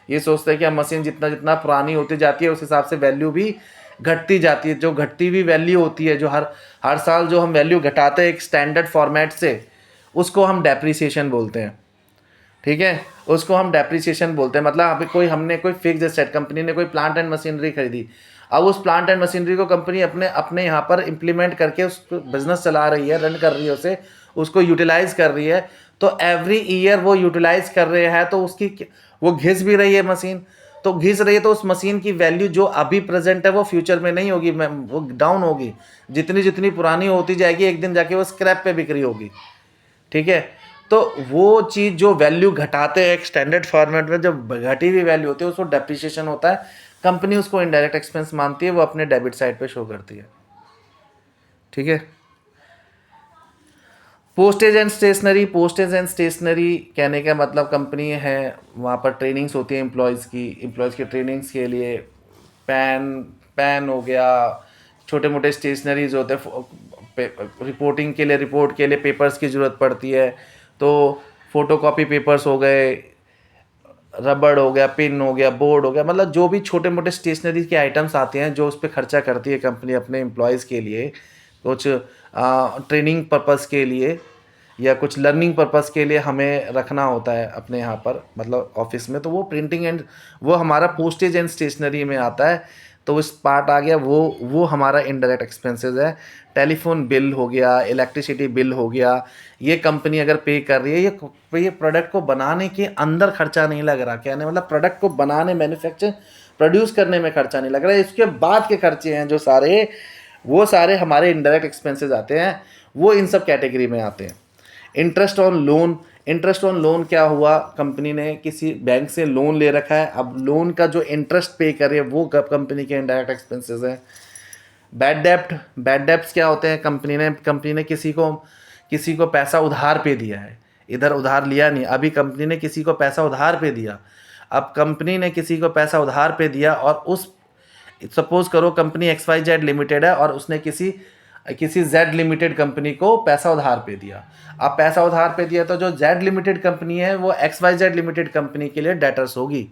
Speaker 1: ये सोचते हैं कि हम मशीन जितना जितना पुरानी होती जाती है उस हिसाब से वैल्यू भी घटती जाती है। जो घटती हुई वैल्यू होती है, जो हर साल जो हम वैल्यू घटाते हैं एक स्टैंडर्ड फॉर्मेट से, उसको हम डेप्रिसिएशन बोलते हैं। ठीक है, उसको हम डेप्रिसिएशन बोलते हैं। मतलब अभी हमने कोई फिक्स एसेट, कंपनी ने कोई प्लांट एंड मशीनरी खरीदी, अब उस प्लांट एंड मशीनरी को कंपनी अपने यहाँ पर इम्प्लीमेंट करके उस बिजनेस चला रही है, रन कर रही है, उसको यूटिलाइज कर रही है। तो एवरी ईयर वो यूटिलाइज कर रहे हैं, तो वो घिस भी रही है मशीन, तो घिस रही है तो उस मशीन की वैल्यू जो अभी प्रेजेंट है वो फ्यूचर में नहीं होगी, वो डाउन होगी। जितनी जितनी पुरानी होती जाएगी एक दिन जाके वो स्क्रैप पे बिक्री होगी। ठीक है, तो वो चीज़ जो वैल्यू घटाते हैं एक स्टैंडर्ड फॉर्मेट में, जब घटी हुई वैल्यू होती है उसको डेप्रिसिएशन होता है। कंपनी उसको इनडायरेक्ट एक्सपेंस मानती है, वो अपने डेबिट साइड पे शो करती है। ठीक है, postage and stationery. Postage and stationery कहने का मतलब कंपनी है, वहाँ पर ट्रेनिंग्स होती है एम्प्लॉयज़ की ट्रेनिंग्स के लिए पेन हो गया, छोटे मोटे स्टेशनरीज होते हैं, रिपोर्टिंग के लिए रिपोर्ट के लिए पेपर्स की ज़रूरत पड़ती है, तो फोटोकॉपी पेपर्स हो गए, रबड़ हो गया, पिन हो गया, बोर्ड हो गया, मतलब जो भी छोटे मोटे स्टेशनरी के आइटम्स आते हैं जो उस पर खर्चा करती है कंपनी अपने एम्प्लॉयज़ के लिए, कुछ ट्रेनिंग पर्पस के लिए या कुछ लर्निंग पर्पस के लिए हमें रखना होता है अपने यहाँ पर, मतलब ऑफिस में, तो वो प्रिंटिंग एंड वो हमारा पोस्टेज एंड स्टेशनरी में आता है। तो उस पार्ट आ गया, वो हमारा इनडायरेक्ट एक्सपेंसेस है। टेलीफोन बिल हो गया, इलेक्ट्रिसिटी बिल हो गया, ये कंपनी अगर पे कर रही है, ये प्रोडक्ट को बनाने के अंदर खर्चा नहीं लग रहा, कहने मतलब प्रोडक्ट को बनाने, मैन्युफैक्चर, प्रोड्यूस करने में खर्चा नहीं लग रहा है, इसके बाद के खर्चे हैं जो सारे, वो सारे हमारे इनडायरेक्ट एक्सपेंसेस आते हैं, वो इन सब कैटेगरी में आते हैं। Interest on loan. Interest on loan क्या हुआ, कंपनी ने किसी बैंक से लोन ले रखा है, अब लोन का जो इंटरेस्ट पे करे वो कंपनी के इनडायरेक्ट एक्सपेंसेस हैं। बैड डेप्ट्स क्या होते हैं, कंपनी ने किसी को पैसा उधार पे दिया है, इधर उधार लिया नहीं, अभी कंपनी ने किसी को पैसा उधार पे दिया। अब कंपनी ने किसी को पैसा उधार पे दिया और सपोज करो कंपनी XYZ लिमिटेड है और उसने किसी Z लिमिटेड कंपनी को पैसा उधार पे दिया। अब पैसा उधार पे दिया तो जो Z लिमिटेड कंपनी है वो XYZ लिमिटेड कंपनी के लिए डेटर्स होगी।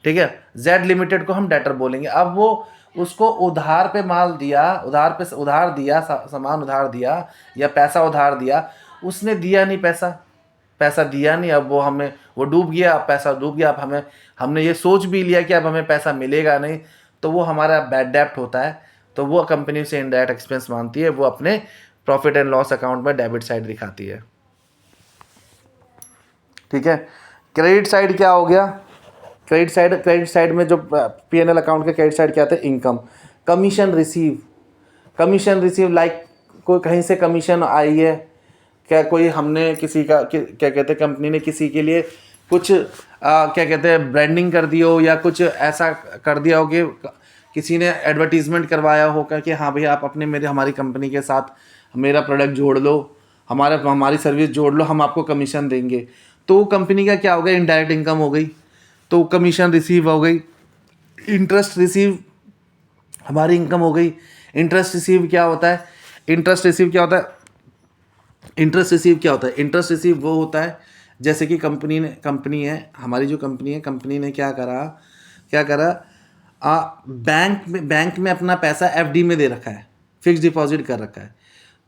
Speaker 1: ठीक है, Z लिमिटेड को हम डेटर बोलेंगे। अब वो उसको उधार पे माल दिया, उधार दिया, सामान उधार दिया या पैसा उधार दिया, उसने दिया नहीं, पैसा दिया नहीं, अब वो डूब गया, पैसा डूब गया। अब हमने ये सोच भी लिया कि अब हमें पैसा मिलेगा नहीं, तो वो हमारा बैड डेप्ट होता है, तो वो कंपनी से इनडायरेक्ट एक्सपेंस मानती है, वो अपने प्रॉफिट एंड लॉस अकाउंट में डेबिट साइड दिखाती है। ठीक है, क्रेडिट साइड क्या हो गया, क्रेडिट साइड में जो P&L अकाउंट के क्रेडिट साइड क्या आते हैं, इनकम, कमीशन रिसीव, लाइक कोई कहीं से कमीशन आई है क्या, कोई हमने किसी का क्या कहते हैं, कंपनी ने किसी के लिए कुछ क्या कहते हैं ब्रांडिंग कर दी हो या कुछ ऐसा कर दिया हो कि किसी ने एडवर्टीजमेंट करवाया हो कि हाँ भैया आप हमारी कंपनी के साथ मेरा प्रोडक्ट जोड़ लो, हमारी सर्विस जोड़ लो, हम आपको कमीशन देंगे, तो कंपनी का क्या हो गया, इनडायरेक्ट इनकम हो गई, तो कमीशन रिसीव हो गई। इंटरेस्ट रिसीव हमारी इनकम हो गई। इंटरेस्ट रिसीव क्या होता है, इंटरेस्ट रिसीव वो होता है जैसे कि कंपनी है हमारी, जो कंपनी ने क्या करा बैंक में अपना पैसा FD में दे रखा है, फिक्स डिपॉजिट कर रखा है।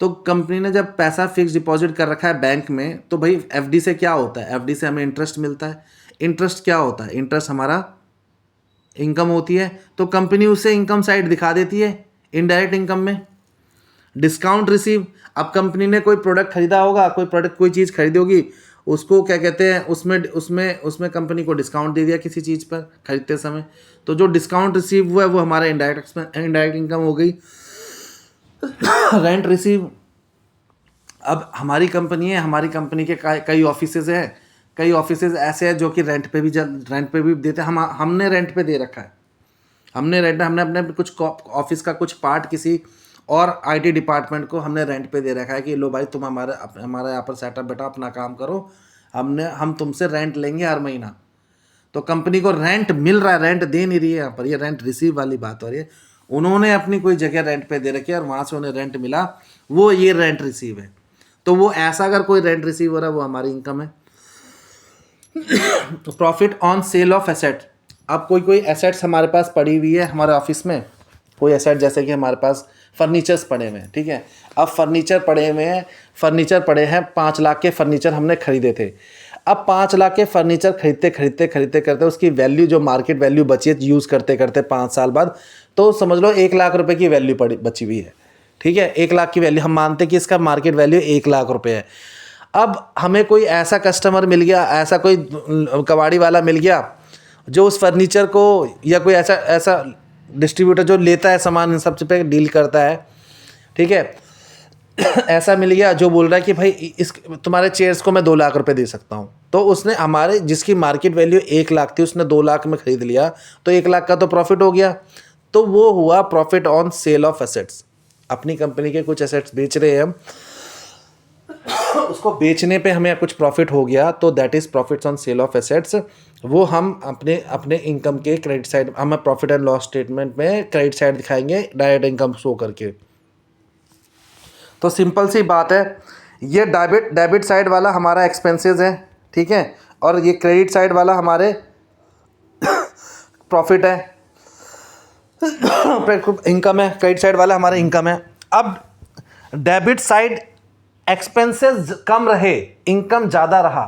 Speaker 1: तो कंपनी ने जब पैसा फिक्स डिपॉजिट कर रखा है बैंक में, तो भाई FD से क्या होता है, FD से हमें इंटरेस्ट मिलता है। इंटरेस्ट क्या होता है, इंटरेस्ट हमारा इनकम होती है, तो कंपनी उसे इनकम साइड दिखा देती है इनडायरेक्ट इनकम में। डिस्काउंट रिसीव, अब कंपनी ने कोई प्रोडक्ट खरीदा होगा, कोई चीज़ खरीदी होगी, उसको क्या कहते हैं, उसमें कंपनी को डिस्काउंट दे दिया किसी चीज़ पर खरीदते समय, तो जो डिस्काउंट रिसीव हुआ है वो हमारा इनडायरेक्ट इनकम हो गई। रेंट रिसीव, अब हमारी कंपनी के कई ऑफिसेज ऐसे हैं जो कि रेंट पे भी देते हैं, हमने रेंट पे दे रखा है, हमने अपने कुछ ऑफिस का कुछ पार्ट किसी और IT डिपार्टमेंट को हमने रेंट पे दे रखा है कि लो भाई तुम हमारा यहाँ पर सेटअप बेटा अपना काम करो, हम तुमसे रेंट लेंगे हर महीना। तो कंपनी को रेंट मिल रहा है, रेंट दे नहीं रही है यहाँ पर, ये रेंट रिसीव वाली बात हो रही है। उन्होंने अपनी कोई जगह रेंट पे दे रखी है और वहाँ से उन्हें रेंट मिला, वो ये रेंट रिसीव है। तो वो ऐसा अगर कोई रेंट रिसीव हो रहा है वो हमारी इनकम है। Profit on sale of asset. अब कोई एसेट्स हमारे पास पड़ी हुई है हमारे ऑफिस में, कोई एसेट जैसे कि हमारे पास फर्नीचर्स पड़े हुए हैं, ठीक है। अब फर्नीचर पड़े हुए हैं, फर्नीचर पड़े हैं 5 लाख के फर्नीचर हमने खरीदे थे। अब 5 लाख के फर्नीचर खरीदते करते उसकी वैल्यू जो मार्केट वैल्यू बची है यूज़ करते करते 5 साल बाद, तो समझ लो 1 लाख रुपए की वैल्यू बची हुई है, ठीक है। 1 लाख की वैल्यू हम मानते हैं कि इसका मार्केट वैल्यू 1 लाख रुपए है। अब हमें कोई ऐसा कस्टमर मिल गया, ऐसा कोई कबाड़ी वाला मिल गया जो उस फर्नीचर को, या कोई ऐसा डिस्ट्रीब्यूटर जो लेता है सामान इन सब पे डील करता है, ठीक है। ऐसा मिल गया जो बोल रहा है कि भाई इस तुम्हारे चेयर्स को मैं 2 लाख रुपए दे सकता हूँ, तो उसने हमारे जिसकी मार्केट वैल्यू 1 लाख थी उसने 2 लाख में खरीद लिया, तो 1 लाख का तो प्रॉफिट हो गया। तो वो हुआ profit on sale of assets. अपनी कंपनी के कुछ एसेट्स बेच रहे हैं हम, उसको बेचने पे हमें कुछ प्रॉफिट हो गया, तो that is profits on sale of assets. वो हम अपने इनकम के क्रेडिट साइड, हम प्रॉफिट एंड लॉस स्टेटमेंट में क्रेडिट साइड दिखाएंगे डायरेक्ट इनकम शो करके। तो सिंपल सी बात है, ये डेबिट साइड वाला हमारा एक्सपेंसेस है, ठीक है, और ये क्रेडिट साइड वाला हमारे प्रॉफिट है, इनकम है, क्रेडिट साइड वाला हमारा इनकम है। अब डेबिट साइड एक्सपेंसेस कम रहे, इनकम ज़्यादा रहा,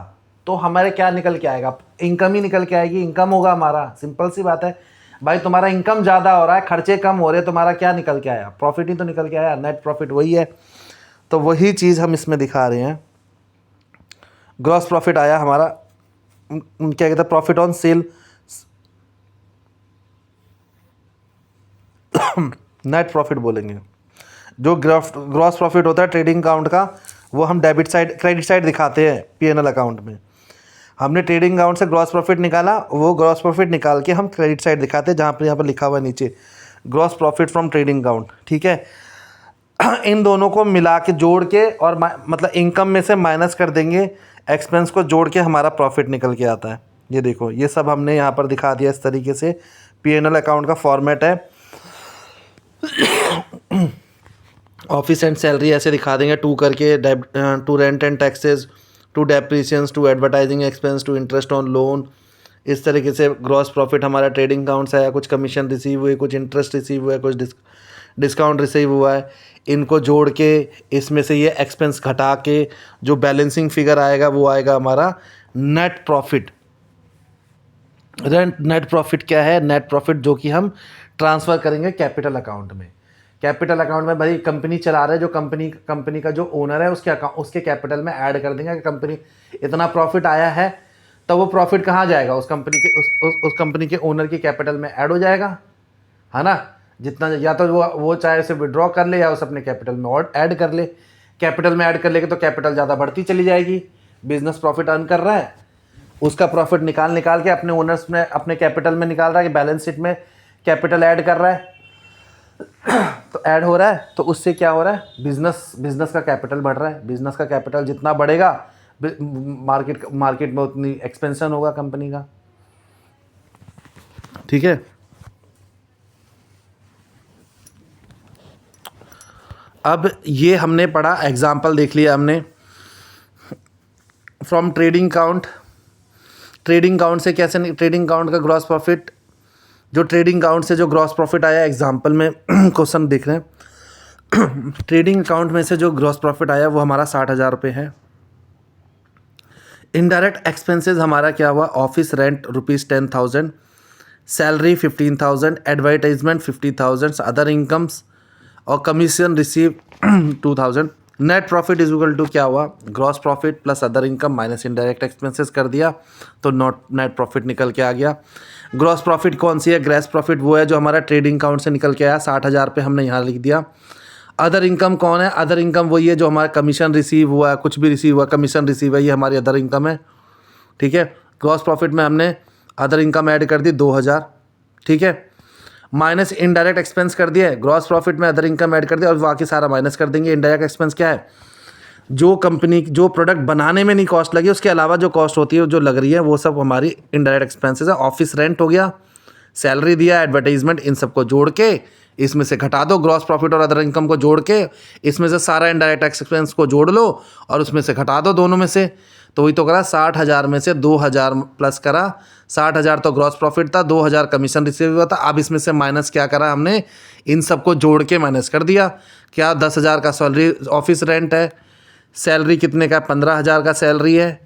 Speaker 1: तो हमारे क्या निकल के आएगा? इनकम ही निकल के आएगी, इनकम होगा हमारा। सिंपल सी बात है भाई, तुम्हारा इनकम ज़्यादा हो रहा है, खर्चे कम हो रहे हैं, तुम्हारा क्या निकल के आया? प्रॉफिट ही तो निकल के आया, नेट प्रॉफिट वही है। तो वही चीज़ हम इसमें दिखा रहे हैं। ग्रॉस प्रॉफिट आया हमारा, क्या कहते हैं, profit on sale, net profit बोलेंगे। जो ग्रॉस प्रॉफिट होता है ट्रेडिंग अकाउंट का, वो हम डेबिट साइड क्रेडिट साइड दिखाते हैं P&L अकाउंट में। हमने ट्रेडिंग अकाउंट से ग्रॉस प्रॉफिट निकाला, वो ग्रॉस प्रॉफिट निकाल के हम क्रेडिट साइड दिखाते हैं, जहाँ पर यहाँ पर लिखा हुआ है नीचे gross profit from trading account, ठीक है। इन दोनों को मिला के जोड़ के, और मतलब इनकम में से माइनस कर देंगे, एक्सपेंस को जोड़ के हमारा प्रॉफिट निकल के आता है। ये देखो, ये सब हमने यहाँ पर दिखा दिया इस तरीके से। P&L अकाउंट का फॉर्मेट है। ऑफिस एंड सैलरी ऐसे दिखा देंगे, टू करके, to rent and taxes, to depreciations, to advertising expense, to interest on loan. इस तरीके से ग्रॉस प्रॉफिट हमारा ट्रेडिंग अकाउंट से आया, कुछ कमीशन रिसीव हुई, कुछ इंटरेस्ट रिसीव हुआ है, कुछ डिस्काउंट रिसीव हुआ है। इनको जोड़ के इसमें से ये एक्सपेंस घटा के जो बैलेंसिंग फिगर आएगा वो आएगा हमारा नेट प्रॉफिट। नेट प्रॉफिट क्या है? नेट प्रॉफिट जो कि हम ट्रांसफ़र करेंगे कैपिटल अकाउंट में। कैपिटल अकाउंट में भाई कंपनी चला रहे, जो कंपनी का जो ओनर है उसके कैपिटल में ऐड कर देंगे कि कंपनी इतना प्रॉफिट आया है, तो वो प्रॉफिट कहाँ जाएगा? उस कंपनी के ओनर की कैपिटल में ऐड हो जाएगा, है ना। जितना, या तो वो चाहे उसे विड्रॉ कर ले या उसे अपने कैपिटल में और ऐड कर ले। कैपिटल में ऐड कर लेगा तो कैपिटल ज़्यादा बढ़ती चली जाएगी। बिजनेस प्रॉफिट अर्न कर रहा है, उसका प्रॉफिट निकाल के अपने ओनर्स में, अपने कैपिटल में निकाल रहा है कि बैलेंस शीट में कैपिटल ऐड कर रहा है, तो ऐड हो रहा है, तो उससे क्या हो रहा है? बिजनेस का कैपिटल बढ़ रहा है। बिजनेस का कैपिटल जितना बढ़ेगा, मार्केट में उतनी एक्सपेंशन होगा कंपनी का, ठीक है। अब ये हमने पढ़ा, एग्जाम्पल देख लिया हमने from trading account. Trading account से कैसे, ट्रेडिंग अकाउंट का ग्रॉस प्रॉफिट, जो ट्रेडिंग अकाउंट से जो ग्रॉस प्रॉफिट आया, एग्जाम्पल में क्वेश्चन देख रहे हैं। ट्रेडिंग अकाउंट में से जो ग्रॉस प्रॉफिट आया वो हमारा 60,000 रुपये है। इनडायरेक्ट एक्सपेंसेस हमारा क्या हुआ? Office rent ₹10,000, salary 15,000, advertisement 50,000, other incomes और commission receive 2,000। Net profit is equal to क्या हुआ? Gross profit plus other income minus indirect expenses कर दिया, तो नेट प्रॉफिट निकल के आ गया। ग्रॉस प्रॉफिट कौन सी है? ग्रॉस प्रॉफिट वो है जो हमारा ट्रेडिंग अकाउंट से निकल के आया, 60,000 रुपये हमने यहाँ लिख दिया। अदर इनकम कौन है? अदर इनकम वही है जो हमारा कमीशन रिसीव हुआ है, कुछ भी रिसीव हुआ, कमीशन रिसीव है, ये हमारी अदर इनकम है, ठीक है। ग्रॉस प्रॉफिट में हमने अदर इनकम ऐड कर दी 2,000, ठीक है, माइनस इनडायरेक्ट एक्सपेंस कर दिया है। ग्रॉस प्रॉफिट में अदर इनकम ऐड कर दिया और बाकी सारा माइनस कर देंगे। इनडायरेक्ट एक्सपेंस क्या है? जो कंपनी जो प्रोडक्ट बनाने में नहीं कॉस्ट लगी, उसके अलावा जो कॉस्ट होती है, जो लग रही है, वो सब हमारी इनडायरेक्ट एक्सपेंसेस है। ऑफिस रेंट हो गया, सैलरी दिया, एडवर्टाइजमेंट, इन सबको जोड़ के इसमें से घटा दो ग्रॉस प्रॉफिट और अदर इनकम को जोड़ के, इसमें से सारा इनडायरेक्ट एक्सपेंस को जोड़ लो और उसमें से घटा दो दोनों में से। तो वही तो करा, 60,000 में से 2,000 प्लस करा। 60,000 तो ग्रॉस प्रॉफिट था, 2,000 कमीशन रिसीव हुआ था। अब इसमें से माइनस क्या करा हमने, इन सबको जोड़ के माइनस कर दिया। क्या 10,000 का सैलरी ऑफिस रेंट है, सैलरी कितने का, 15,000 का सैलरी है,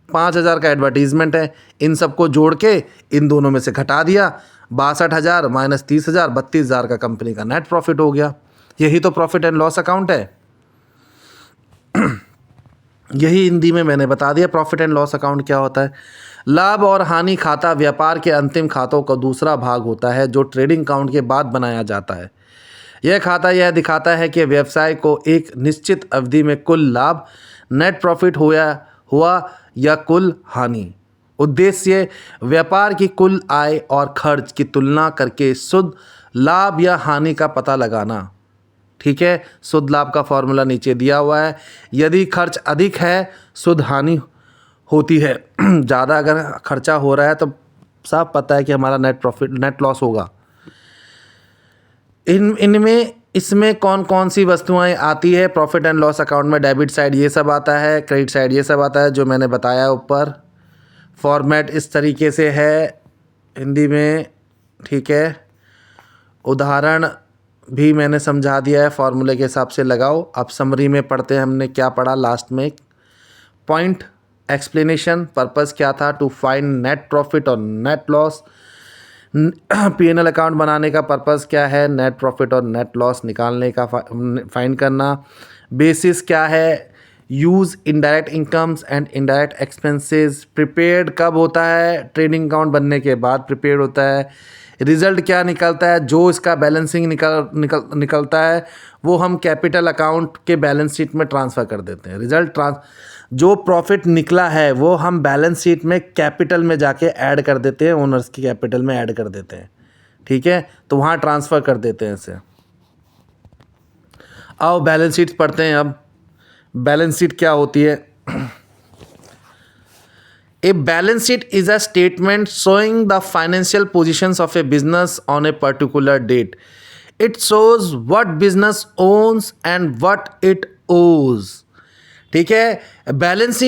Speaker 1: 5,000 का एडवर्टीजमेंट है। इन सबको जोड़ के इन दोनों में से घटा दिया। 62,000 माइनस 30,000, 32,000 का कंपनी का नेट प्रॉफिट हो गया। यही तो प्रॉफिट एंड लॉस अकाउंट है। यही हिंदी में मैंने बता दिया प्रॉफिट एंड लॉस अकाउंट क्या होता है। लाभ और हानि खाता व्यापार के अंतिम खातों का दूसरा भाग होता है जो ट्रेडिंग अकाउंट के बाद बनाया जाता है। यह खाता यह दिखाता है कि व्यवसाय को एक निश्चित अवधि में कुल लाभ, नेट प्रॉफिट हुआ या कुल हानि। उद्देश्य व्यापार की कुल आय और खर्च की तुलना करके शुद्ध लाभ या हानि का पता लगाना। ठीक है, शुद्ध लाभ का फॉर्मूला नीचे दिया हुआ है। यदि खर्च अधिक है शुद्ध हानि होती है। ज़्यादा अगर खर्चा हो रहा है तो साफ पता है कि हमारा नेट लॉस होगा। इसमें कौन कौन सी वस्तुएं आती है प्रॉफिट एंड लॉस अकाउंट में। डेबिट साइड ये सब आता है, क्रेडिट साइड ये सब आता है जो मैंने बताया ऊपर। फॉर्मेट इस तरीके से है हिंदी में, ठीक है। उदाहरण भी मैंने समझा दिया है, फॉर्मूले के हिसाब से लगाओ। अब समरी में पढ़ते हैं हमने क्या पढ़ा लास्ट में। पॉइंट एक्सप्लेनेशन, पर्पस क्या था, टू फाइंड नेट प्रॉफिट और नेट लॉस। P&L अकाउंट बनाने का पर्पस क्या है, नेट प्रॉफिट और नेट लॉस निकालने का, फाइंड करना। बेसिस क्या है, use indirect incomes and indirect expenses. Prepared कब होता है, ट्रेडिंग अकाउंट बनने के बाद प्रिपेयर्ड होता है। रिज़ल्ट क्या निकलता है, जो इसका बैलेंसिंग निकलता है वो हम कैपिटल अकाउंट के बैलेंस शीट में ट्रांसफ़र कर देते हैं। जो प्रॉफिट निकला है वो हम बैलेंस शीट में कैपिटल में जाके ऐड कर देते हैं, ओनर्स की कैपिटल में ऐड कर देते हैं। ठीक है, तो वहाँ ट्रांसफ़र कर देते हैं इसे। आओ बैलेंस शीट पढ़ते हैं। अब बैलेंस शीट क्या होती है। A balance sheet is a statement showing the financial positions of a business on a particular date. It shows what business owns and what it owes. ठीक है, बैलेंस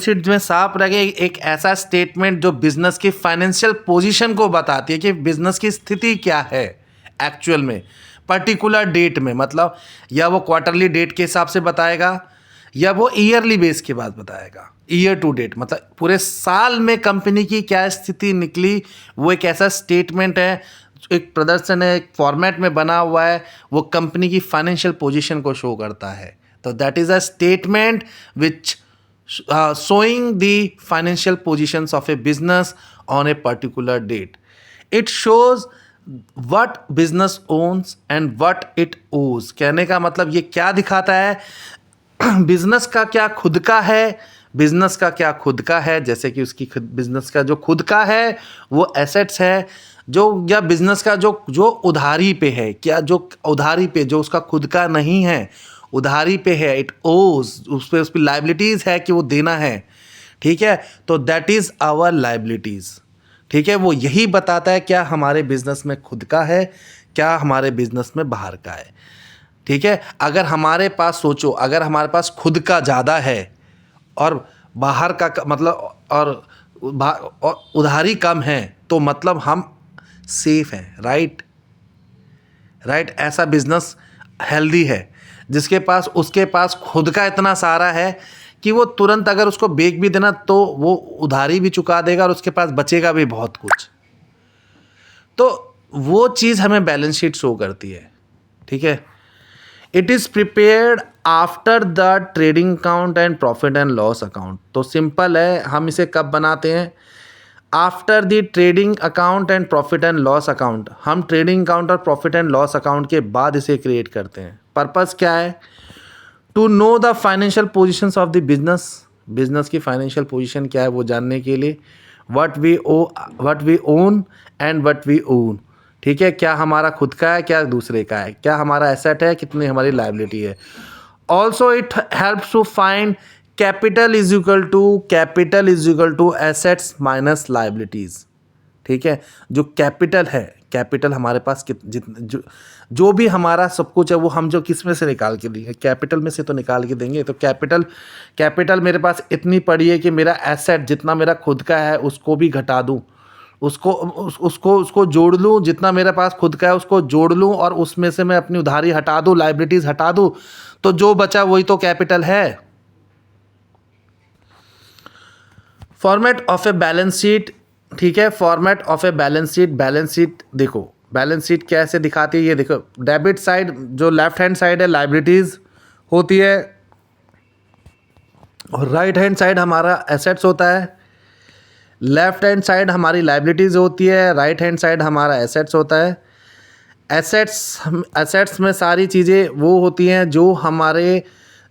Speaker 1: शीट में साफ रखे एक ऐसा स्टेटमेंट जो बिजनेस की फाइनेंशियल पोजीशन को बताती है कि बिजनेस की स्थिति क्या है एक्चुअल में पर्टिकुलर डेट में। मतलब या वो क्वार्टरली डेट के हिसाब से बताएगा या वो ईयरली बेस के बाद बताएगा, ईयर टू डेट। मतलब पूरे साल में कंपनी की क्या स्थिति निकली, वो एक ऐसा स्टेटमेंट है, एक प्रदर्शन है, एक फॉर्मेट में बना हुआ है, वो कंपनी की फाइनेंशियल पोजीशन को शो करता है। तो that is a statement which showing the financial positions of a business on a particular date. It shows what business owns and what it owes. कहने का मतलब ये क्या दिखाता है, बिजनेस का क्या खुद का है, बिजनेस का क्या खुद का है, जैसे कि उसकी बिजनेस का जो खुद का है वो एसेट्स है, जो या बिजनेस का जो उधारी पे है, क्या जो उधारी पे जो उसका खुद का नहीं है, उधारी पे है, इट ओज, उस पर उसकी लाइबिलिटीज़ है कि वो देना है। ठीक है, तो दैट इज़ आवर लाइबिलिटीज़। ठीक है, वो यही बताता है क्या हमारे बिजनेस में खुद का है, क्या हमारे बिजनेस में बाहर का है। ठीक है, अगर हमारे पास सोचो, अगर हमारे पास खुद का ज़्यादा है और बाहर का मतलब और उधारी कम है तो मतलब हम सेफ हैं। राइट, ऐसा बिजनेस हेल्दी है जिसके पास उसके पास खुद का इतना सारा है कि वो तुरंत अगर उसको बेच भी देना तो वो उधारी भी चुका देगा और उसके पास बचेगा भी बहुत कुछ। तो वो चीज़ हमें बैलेंस शीट शो करती है। ठीक है, it is prepared after the trading account and profit and loss account. तो सिंपल है, हम इसे कब बनाते हैं, after the trading account and profit and loss account. हम ट्रेडिंग अकाउंट और प्रॉफिट एंड लॉस अकाउंट के बाद इसे क्रिएट करते हैं। पर्पस क्या है, to know the financial positions of the business. Business की फाइनेंशियल पोजीशन क्या है वो जानने के लिए। What we own and what we own. ठीक है, क्या हमारा खुद का है, क्या दूसरे का है, क्या हमारा एसेट है, कितनी हमारी लायबिलिटी है। Also it helps to find capital is equal to assets minus liabilities.
Speaker 2: ठीक है। जो कैपिटल है, कैपिटल हमारे पास जो भी हमारा सब कुछ है वो हम जो किस में से निकाल के देंगे, कैपिटल में से तो निकाल के देंगे। तो कैपिटल मेरे पास इतनी पड़ी है कि मेरा एसेट जितना मेरा खुद का है उसको भी घटा दूं, उसको जोड़ लूं, जितना मेरे पास खुद का है उसको जोड़ लूं और उसमें से मैं अपनी उधारी हटा दूं, लाइबिलिटीज हटा दूं, तो जो बचा वही तो कैपिटल है। Format of a balance sheet, ठीक है। Format of a balance sheet देखो, बैलेंस शीट कैसे दिखाती है ये देखो। डेबिट साइड जो लेफ्ट हैंड साइड है लाइबिलिटीज होती है और राइट हैंड साइड हमारा एसेट्स होता है। लेफ्ट हैंड साइड हमारी लाइबिलिटीज होती है, राइट हैंड साइड हमारा एसेट्स होता है। एसेट्स में सारी चीज़ें वो होती हैं जो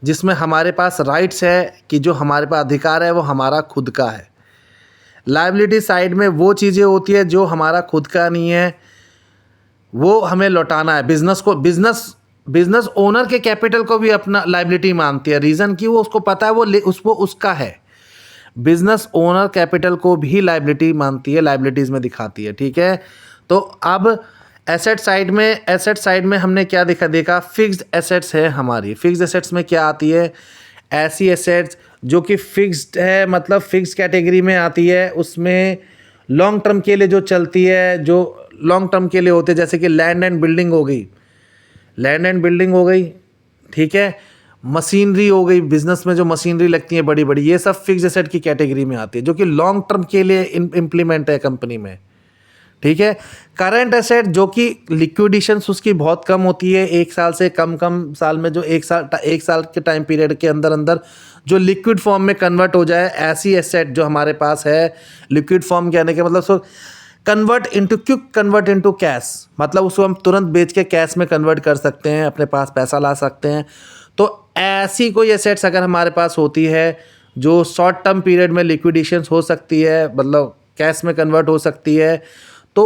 Speaker 2: जिसमें हमारे पास राइट्स है कि जो हमारे पास अधिकार है वो हमारा खुद का है। लायबिलिटी साइड में वो चीज़ें होती है जो हमारा खुद का नहीं है, वो हमें लौटाना है। बिजनेस ओनर के कैपिटल को भी अपना लायबिलिटी मानती है। रीज़न कि वो उसको पता है वो उसका है। बिजनेस ओनर कैपिटल को भी लायबिलिटी मानती है, लायबिलिटीज़ में दिखाती है, ठीक है। तो अब एसेट साइड में हमने क्या देखा फिक्स्ड एसेट्स है हमारी। फिक्स्ड एसेट्स में क्या आती है, ऐसी एसेट्स जो कि फिक्स्ड है, मतलब फिक्स्ड कैटेगरी में आती है। उसमें लॉन्ग टर्म के लिए जो चलती है, जो लॉन्ग टर्म के लिए होते हैं, जैसे कि लैंड एंड बिल्डिंग हो गई, ठीक है। मशीनरी हो गई, बिजनेस में जो मशीनरी लगती है बड़ी बड़ी, ये सब फिक्स्ड एसेट की कैटेगरी में आती है जो कि लॉन्ग टर्म के लिए इम्प्लीमेंट है कंपनी में, ठीक है। करंट एसेट जो कि लिक्विडेशंस उसकी बहुत कम होती है, एक साल से कम साल में, जो एक साल के टाइम पीरियड के अंदर जो लिक्विड फॉर्म में कन्वर्ट हो जाए, ऐसी एसेट जो हमारे पास है। लिक्विड फॉर्म कहने के मतलब कन्वर्ट इनटू कैश, मतलब उसको हम तुरंत बेच के कैश में कन्वर्ट कर सकते हैं, अपने पास पैसा ला सकते हैं। तो ऐसी कोई एसेट्स अगर हमारे पास होती है जो शॉर्ट टर्म पीरियड में लिक्विडेशंस हो सकती है, मतलब कैश में कन्वर्ट हो सकती है, तो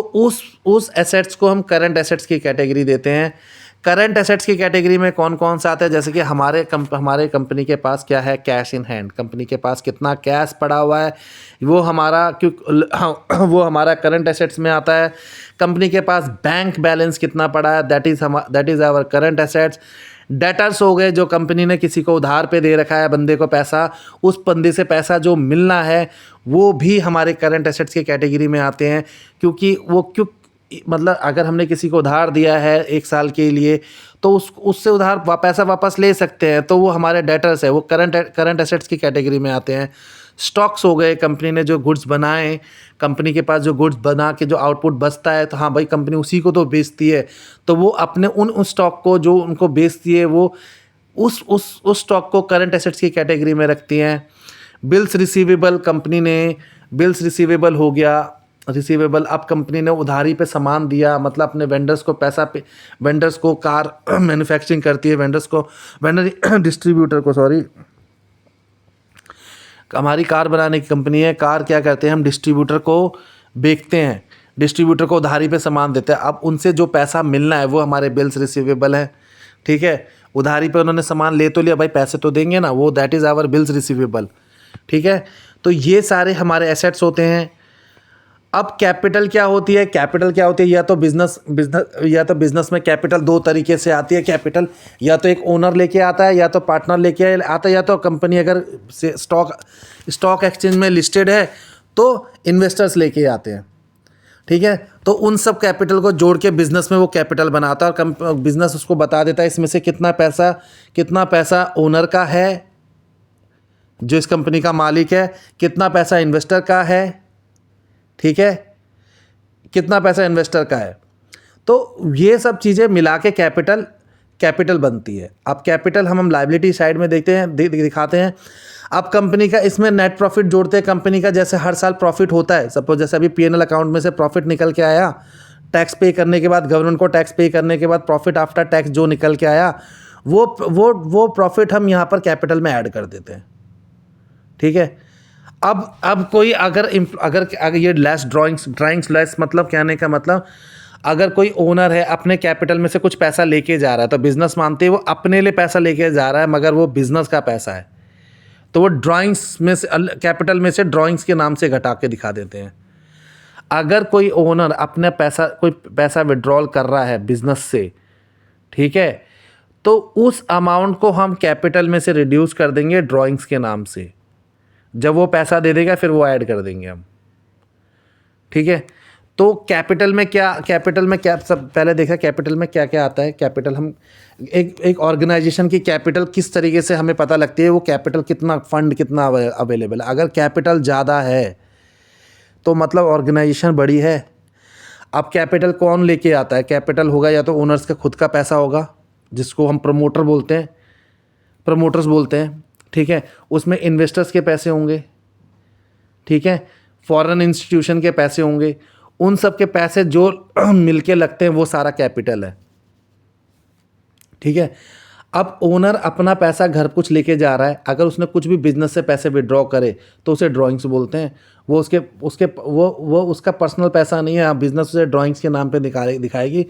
Speaker 2: उस एसेट्स को हम करंट एसेट्स की कैटेगरी देते हैं। करंट एसेट्स की कैटेगरी में कौन कौन सा आता है, जैसे कि हमारे कंपनी के पास क्या है, कैश इन हैंड, कंपनी के पास कितना कैश पड़ा हुआ है, वो हमारा करंट एसेट्स में आता है। कंपनी के पास बैंक बैलेंस कितना पड़ा है, that is our current assets. Debtors हो गए, जो कंपनी ने किसी को उधार पे दे रखा है बंदे को पैसा, उस बंदे से पैसा जो मिलना है वो भी हमारे करंट एसेट्स की कैटेगरी में आते हैं। क्योंकि मतलब अगर हमने किसी को उधार दिया है 1 साल के लिए, तो उससे उधार पैसा वापस ले सकते हैं, तो वो हमारे डेटर्स है, वो करंट एसेट्स की कैटेगरी में आते हैं। स्टॉक्स हो गए, कंपनी ने जो गुड्स बनाए, कंपनी के पास जो गुड्स बना के जो आउटपुट बचता है, तो हाँ भाई कंपनी उसी को तो बेचती है, तो वो अपने उन स्टॉक को जो उनको बेचती है वो उस स्टॉक को करंट एसेट्स की कैटेगरी में रखती हैं। बिल्स रिसीवेबल, कंपनी ने बिल्स रिसीवेबल हो गया, अब कंपनी ने उधारी पे सामान दिया, मतलब अपने वेंडर्स को वेंडर्स को कार मैन्युफैक्चरिंग करती है, डिस्ट्रीब्यूटर को हमारी कार बनाने की कंपनी है, कार क्या करते हैं, हम डिस्ट्रीब्यूटर को बेचते हैं, डिस्ट्रीब्यूटर को उधारी पे सामान देते हैं। अब उनसे जो पैसा मिलना है वो हमारे बिल्स रिसीवेबल है, ठीक है। उधारी पे उन्होंने सामान ले तो लिया, भाई पैसे तो देंगे ना, वो that is our bills receivable, ठीक है। तो ये सारे हमारे एसेट्स होते हैं। अब कैपिटल क्या होती है, या तो बिजनेस में कैपिटल 2 तरीके से आती है। कैपिटल या तो एक ओनर लेके आता है, या तो पार्टनर लेके आता है, या तो कंपनी अगर स्टॉक एक्सचेंज में लिस्टेड है तो इन्वेस्टर्स लेके आते हैं, ठीक है। तो उन सब कैपिटल को जोड़ के बिजनेस में वो कैपिटल बनाता है और बिजनेस उसको बता देता है इसमें से कितना पैसा ओनर का है, जो इस कंपनी का मालिक है, कितना पैसा इन्वेस्टर का है, ठीक है, कितना पैसा इन्वेस्टर का है। तो ये सब चीज़ें मिला के कैपिटल बनती है। अब कैपिटल हम लायबिलिटी साइड में देखते हैं, दिखाते हैं। अब कंपनी का इसमें नेट प्रॉफिट जोड़ते हैं। कंपनी का जैसे हर साल प्रॉफिट होता है, सपोज जैसे अभी P&L अकाउंट में से प्रॉफिट निकल के आया, टैक्स पे करने के बाद, गवर्नमेंट को टैक्स पे करने के बाद प्रॉफिट आफ्टर टैक्स जो निकल के आया, वो प्रॉफिट हम यहाँ पर कैपिटल में ऐड कर देते हैं, ठीक है। अब कोई अगर ये लेस ड्राइंग्स लेस, मतलब कहने का मतलब, अगर कोई ओनर है अपने कैपिटल में से कुछ पैसा लेके जा रहा है, तो बिजनेस मानते हैं वो अपने लिए पैसा लेके जा रहा है, मगर वो बिजनेस का पैसा है, तो वो ड्राइंग्स में से, कैपिटल में से ड्राइंग्स के नाम से घटा के दिखा देते हैं। अगर कोई ओनर अपना पैसा कोई पैसा विड्रॉल कर रहा है बिजनेस से, ठीक है, तो उस अमाउंट को हम कैपिटल में से रिड्यूस कर देंगे ड्राइंग्स के नाम से। जब वो पैसा दे देगा फिर वो ऐड कर देंगे हम, ठीक है। तो कैपिटल में क्या सब पहले देखा, कैपिटल में क्या क्या आता है। कैपिटल हम एक ऑर्गेनाइजेशन की कैपिटल किस तरीके से हमें पता लगती है, वो कैपिटल कितना, फंड कितना अवेलेबल है। अगर कैपिटल ज़्यादा है तो मतलब ऑर्गेनाइजेशन बड़ी है। अब कैपिटल कौन लेके आता है? कैपिटल होगा या तो ओनर्स का खुद का पैसा होगा, जिसको हम प्रमोटर्स बोलते हैं, ठीक है। उसमें इन्वेस्टर्स के पैसे होंगे, ठीक है, फॉरेन इंस्टीट्यूशन के पैसे होंगे, उन सब के पैसे जो मिलके लगते हैं वो सारा कैपिटल है, ठीक है। अब ओनर अपना पैसा घर कुछ लेके जा रहा है, अगर उसने कुछ भी बिजनेस से पैसे विड्रॉ करे तो उसे ड्राइंग्स बोलते हैं। वो उसका पर्सनल पैसा नहीं है, बिजनेस उसे ड्राइंग्स के नाम पे दिखाएगी,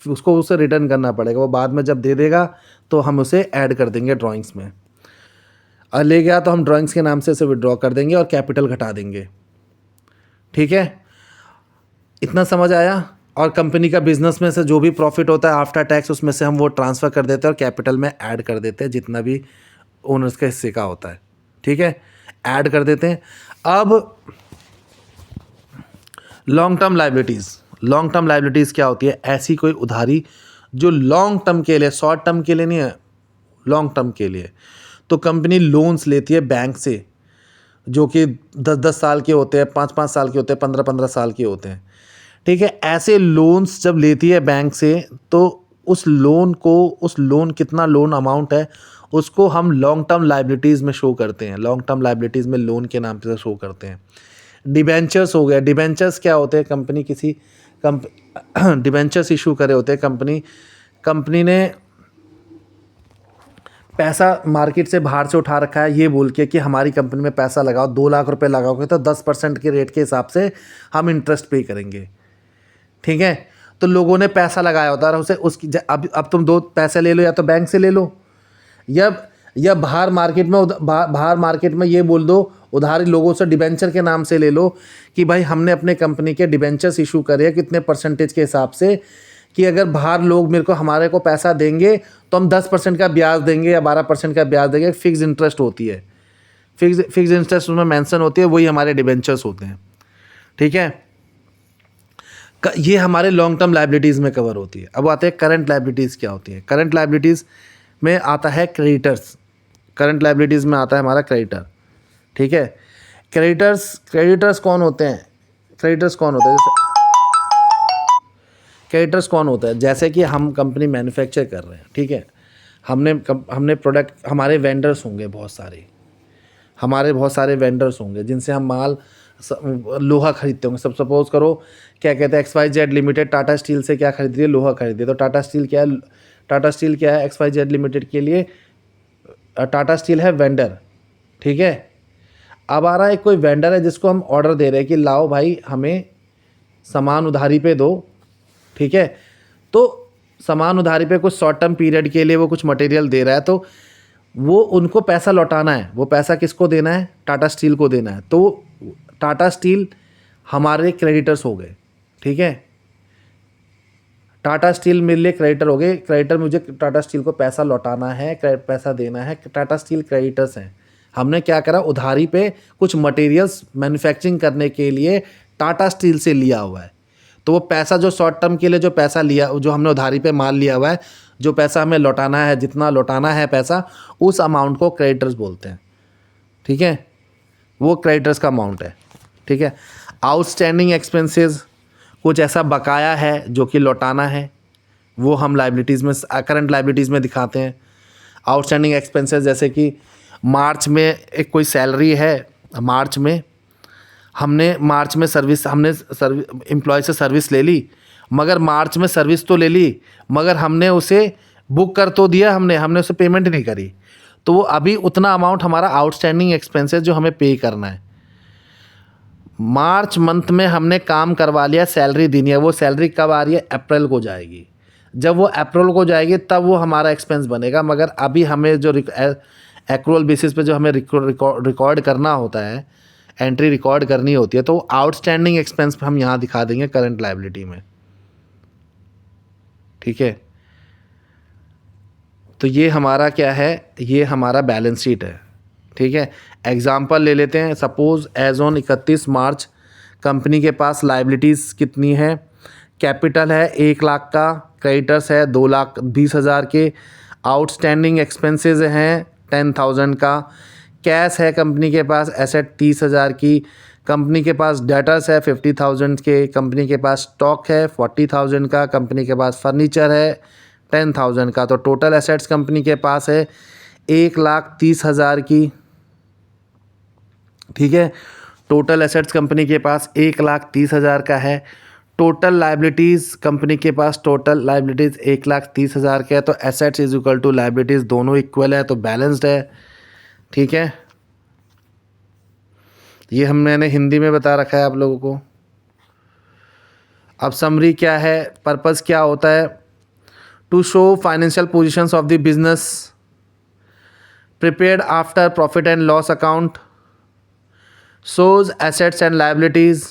Speaker 2: फिर उसको उसे रिटर्न करना पड़ेगा। वो बाद में जब दे देगा तो हम उसे ऐड कर देंगे ड्राइंग्स में, और ले गया तो हम ड्राइंग्स के नाम से इसे विड्रॉ कर देंगे और कैपिटल घटा देंगे, ठीक है। इतना समझ आया। और कंपनी का बिजनेस में से जो भी प्रॉफिट होता है आफ्टर टैक्स, उसमें से हम वो ट्रांसफ़र कर देते हैं और कैपिटल में ऐड कर देते हैं, जितना भी ओनर्स के हिस्से का होता है, ठीक है, ऐड कर देते हैं। अब लॉन्ग टर्म लाइबिलिटीज़ क्या होती है? ऐसी कोई उधारी जो लॉन्ग टर्म के लिए, शॉर्ट टर्म के लिए नहीं है, लॉन्ग टर्म के लिए। तो कंपनी लोन्स लेती है बैंक से, जो कि 10-10 साल के होते हैं, 5-5 साल के होते हैं, 15-15 साल के होते हैं, ठीक है। ऐसे लोन्स जब लेती है बैंक से तो उस लोन कितना लोन अमाउंट है उसको हम लॉन्ग टर्म लाइबिलिटीज़ में शो करते हैं। लॉन्ग टर्म लाइबिलिटीज़ में लोन के नाम से शो करते हैं। डिबेंचर्स हो गया। डिबेंचर्स क्या होते हैं? डिबेंचर्स इशू करे होते हैं। कंपनी ने पैसा मार्केट से बाहर से उठा रखा है, ये बोल के कि हमारी कंपनी में पैसा लगाओ, 2 लाख रुपए लगाओगे तो 10% के रेट के हिसाब से हम इंटरेस्ट पे करेंगे, ठीक है। तो लोगों ने पैसा लगाया होता है, उसे उसकी अब तुम 2 पैसे ले लो, या तो बैंक से ले लो, या बाहर मार्केट में ये बोल दो, उधारी लोगों से डिबेंचर के नाम से ले लो कि भाई हमने अपने कंपनी के डिबेंचर्स इशू करे हैं कितने परसेंटेज के हिसाब से, कि अगर बाहर लोग हमारे को पैसा देंगे तो हम 10% का ब्याज देंगे या 12% का ब्याज देंगे। फिक्स इंटरेस्ट होती है, फिक्स इंटरेस्ट उसमें मेंशन होती है, वही हमारे डिबेंचर्स होते हैं, ठीक है। ये हमारे लॉन्ग टर्म लाइबिलिटीज़ में कवर होती है। अब आते हैं करंट लाइबिलिटीज़ क्या होती है। करंट लाइबिलिटीज़ में आता है क्रेडिटर्स। करंट लाइबिलिटीज़ में आता है हमारा क्रेडिटर, ठीक है। क्रेडिटर्स कौन होते हैं? क्रेडिटर्स कौन होता है? जैसे कि हम कंपनी मैन्युफैक्चर कर रहे हैं, ठीक है, हमने प्रोडक्ट, हमारे वेंडर्स होंगे बहुत सारे वेंडर्स होंगे जिनसे हम माल लोहा खरीदते होंगे। सब सपोज करो क्या कहते हैं XYZ लिमिटेड टाटा स्टील से क्या खरीद रही है? लोहा खरीद रही है। तो टाटा स्टील क्या है XYZ लिमिटेड के लिए? टाटा स्टील है वेंडर, ठीक है। अब आ रहा है कोई वेंडर है जिसको हम ऑर्डर दे रहे हैं कि लाओ भाई हमें सामान उधारी पे दो, ठीक है। तो सामान उधारी पे कुछ शॉर्ट टर्म पीरियड के लिए वो कुछ मटेरियल दे रहा है, तो वो उनको पैसा लौटाना है। वो पैसा किसको देना है? टाटा स्टील को देना है। तो टाटा स्टील हमारे क्रेडिटर्स हो गए, ठीक है। टाटा स्टील मेरे लिए क्रेडिटर हो गए। क्रेडिटर, मुझे टाटा स्टील को पैसा लौटाना है, पैसा देना है, टाटा स्टील क्रेडिटर्स हैं। हमने क्या करा? उधारी पे कुछ मटेरियल्स मैन्युफैक्चरिंग करने के लिए टाटा स्टील से लिया हुआ है। तो वो पैसा जो शॉर्ट टर्म के लिए जो पैसा लिया, जो हमने उधारी पे माल लिया हुआ है, जो पैसा हमें लौटाना है, जितना लौटाना है पैसा, उस अमाउंट को क्रेडिटर्स बोलते हैं, ठीक है। वो क्रेडिटर्स का अमाउंट है, ठीक है। आउटस्टैंडिंग एक्सपेंसेस, कुछ ऐसा बकाया है जो कि लौटाना है, वो हम लाइबिलिटीज़ में, करंट लाइबिलिटीज़ में दिखाते हैं। आउटस्टैंडिंग एक्सपेंसेस जैसे कि मार्च में एक कोई सैलरी है, मार्च में हमने एम्प्लॉय से सर्विस ले ली, मगर मार्च में सर्विस तो ले ली, मगर हमने उसे बुक कर तो दिया, हमने उसे पेमेंट नहीं करी। तो वो अभी उतना अमाउंट हमारा आउटस्टैंडिंग एक्सपेंसेस जो हमें पे करना है। मार्च मंथ में हमने काम करवा लिया, सैलरी देनी है। वो सैलरी कब आ रही है? अप्रैल को जाएगी। जब वो अप्रैल को जाएगी तब वो हमारा एक्सपेंस बनेगा, मगर अभी हमें जो एक्रूअल बेसिस पे जो हमें रिकॉर्ड करना होता है एंट्री रिकॉर्ड करनी होती है, तो आउटस्टैंडिंग एक्सपेंस हम यहाँ दिखा देंगे करंट लायबिलिटी में। ठीक है, तो ये हमारा क्या है, ये हमारा बैलेंस शीट है। ठीक है, एग्जाम्पल ले लेते हैं। Suppose as on 31 March company के पास लायबिलिटीज़ कितनी है, कैपिटल है 1 लाख का, क्रेडिटर्स है 2,20,000 के, आउटस्टैंडिंग एक्सपेंसेस हैं 10,000 का, कैश है कंपनी के पास एसेट 30,000 की, कंपनी के पास डेटर्स है 50,000 के, कंपनी के पास स्टॉक है 40,000 का, कंपनी के पास फर्नीचर है 10,000 का। तो टोटल एसेट्स कंपनी के पास है 1,30,000 की। ठीक है, टोटल एसेट्स कंपनी के पास 1,30,000 का है। टोटल लायबिलिटीज़ कंपनी के पास, टोटल लायबिलिटीज़ 1,30,000 का है। तो assets is equal to liabilities दोनों इक्वल है, तो बैलेंस्ड है। ठीक है, ये मैंने हिंदी में बता रखा है आप लोगों को। अब समरी क्या है, पर्पस क्या होता है, to show financial positions of the business prepared after profit and loss account, shows assets and liabilities,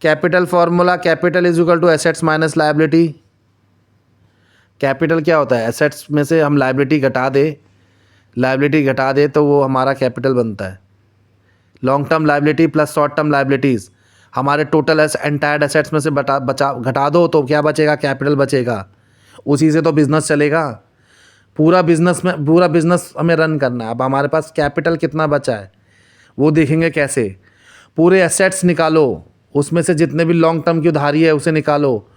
Speaker 2: capital formula, capital is equal to assets minus liability। Capital क्या होता है, एसेट्स में से हम लायबिलिटी घटा दे तो वो हमारा कैपिटल बनता है। Long term liability plus short term liabilities हमारे टोटल एंटायर एसेट्स में से घटा दो तो क्या बचेगा, कैपिटल बचेगा। उसी से तो बिज़नेस चलेगा। पूरा बिज़नेस हमें रन करना है। अब हमारे पास कैपिटल कितना बचा है वो देखेंगे कैसे। पूरे एसेट्स निकालो, उसमें से जितने भी लॉन्ग टर्म की उधारी है उसे निकालो,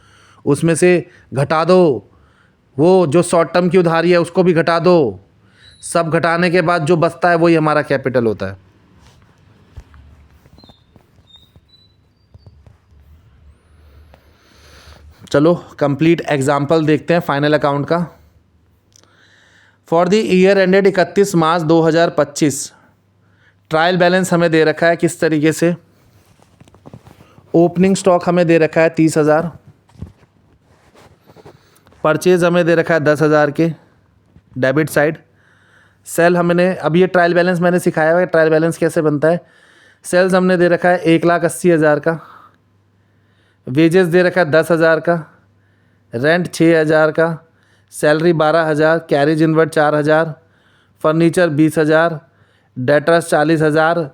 Speaker 2: उसमें से घटा दो वो जो शॉर्ट टर्म की उधारी है उसको भी घटा दो। सब घटाने के बाद जो बचता है वही हमारा कैपिटल होता है। चलो कंप्लीट एग्जाम्पल देखते हैं फाइनल अकाउंट का। For the year ended 31 March 2025 trial balance हमें दे रखा है किस तरीके से। ओपनिंग स्टॉक हमें दे रखा है 30,000, परचेज हमें दे रखा है 10,000 के डेबिट साइड। सेल हमने, अब ये ट्रायल बैलेंस मैंने सिखाया हुआ है ट्रायल बैलेंस कैसे बनता है। सेल्स हमने दे रखा है 1,80,000 का, वेजेस दे रखा है 10,000 का, रेंट 6,000 का, salary 12,000, carriage inward 4,000, furniture 20,000, debtors 40,000,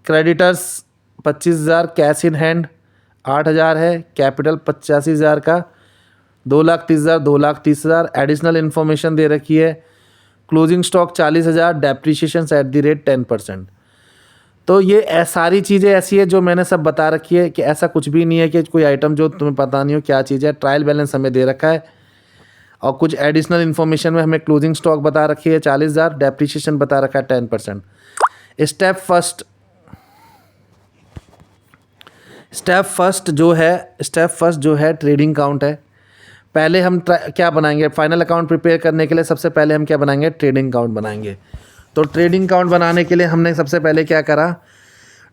Speaker 2: creditors 25,000, cash in hand 8,000 है, कैपिटल 85,000 का, 2,30,000, 2,30,000। एडिशनल इन्फॉर्मेशन दे रखी है, closing stock 40,000, depreciation at the rate 10%। तो ये सारी चीज़ें ऐसी है जो मैंने सब बता रखी है कि ऐसा कुछ भी नहीं है कि कोई आइटम जो तुम्हें पता नहीं हो क्या चीज़ है। ट्रायल बैलेंस हमें दे रखा है और कुछ एडिशनल इन्फॉर्मेशन में हमें क्लोजिंग स्टॉक बता रखी है 40,000, डेप्रीशिएशन बता रखा है 10%। स्टेप फर्स्ट जो है ट्रेडिंग काउंट है। पहले हम क्या बनाएंगे, फाइनल अकाउंट प्रिपेयर करने के लिए सबसे पहले हम क्या बनाएंगे, ट्रेडिंग काउंट बनाएंगे। तो ट्रेडिंग काउंट बनाने के लिए हमने सबसे पहले क्या करा,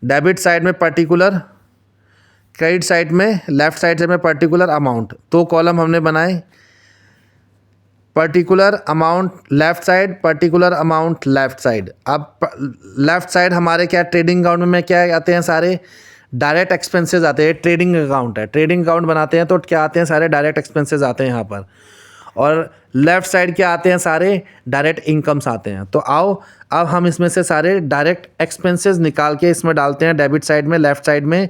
Speaker 2: डेबिट साइड में पर्टिकुलर, क्रेडिट साइड में लेफ़्ट साइड से में पर्टिकुलर अमाउंट, दो कॉलम हमने बनाए, particular amount left side, particular amount left side. अब लेफ़्ट साइड हमारे क्या ट्रेडिंग अकाउंट में क्या आते हैं, सारे डायरेक्ट एक्सपेंसेस आते हैं। ट्रेडिंग अकाउंट है, ट्रेडिंग अकाउंट बनाते हैं तो क्या आते हैं, सारे डायरेक्ट एक्सपेंसेस आते हैं यहाँ पर। और लेफ़्ट साइड क्या आते हैं, सारे डायरेक्ट इनकम्स आते हैं। तो आओ अब हम इसमें से सारे डायरेक्ट एक्सपेंसेस निकाल के इसमें डालते हैं डेबिट साइड में, लेफ़्ट साइड में,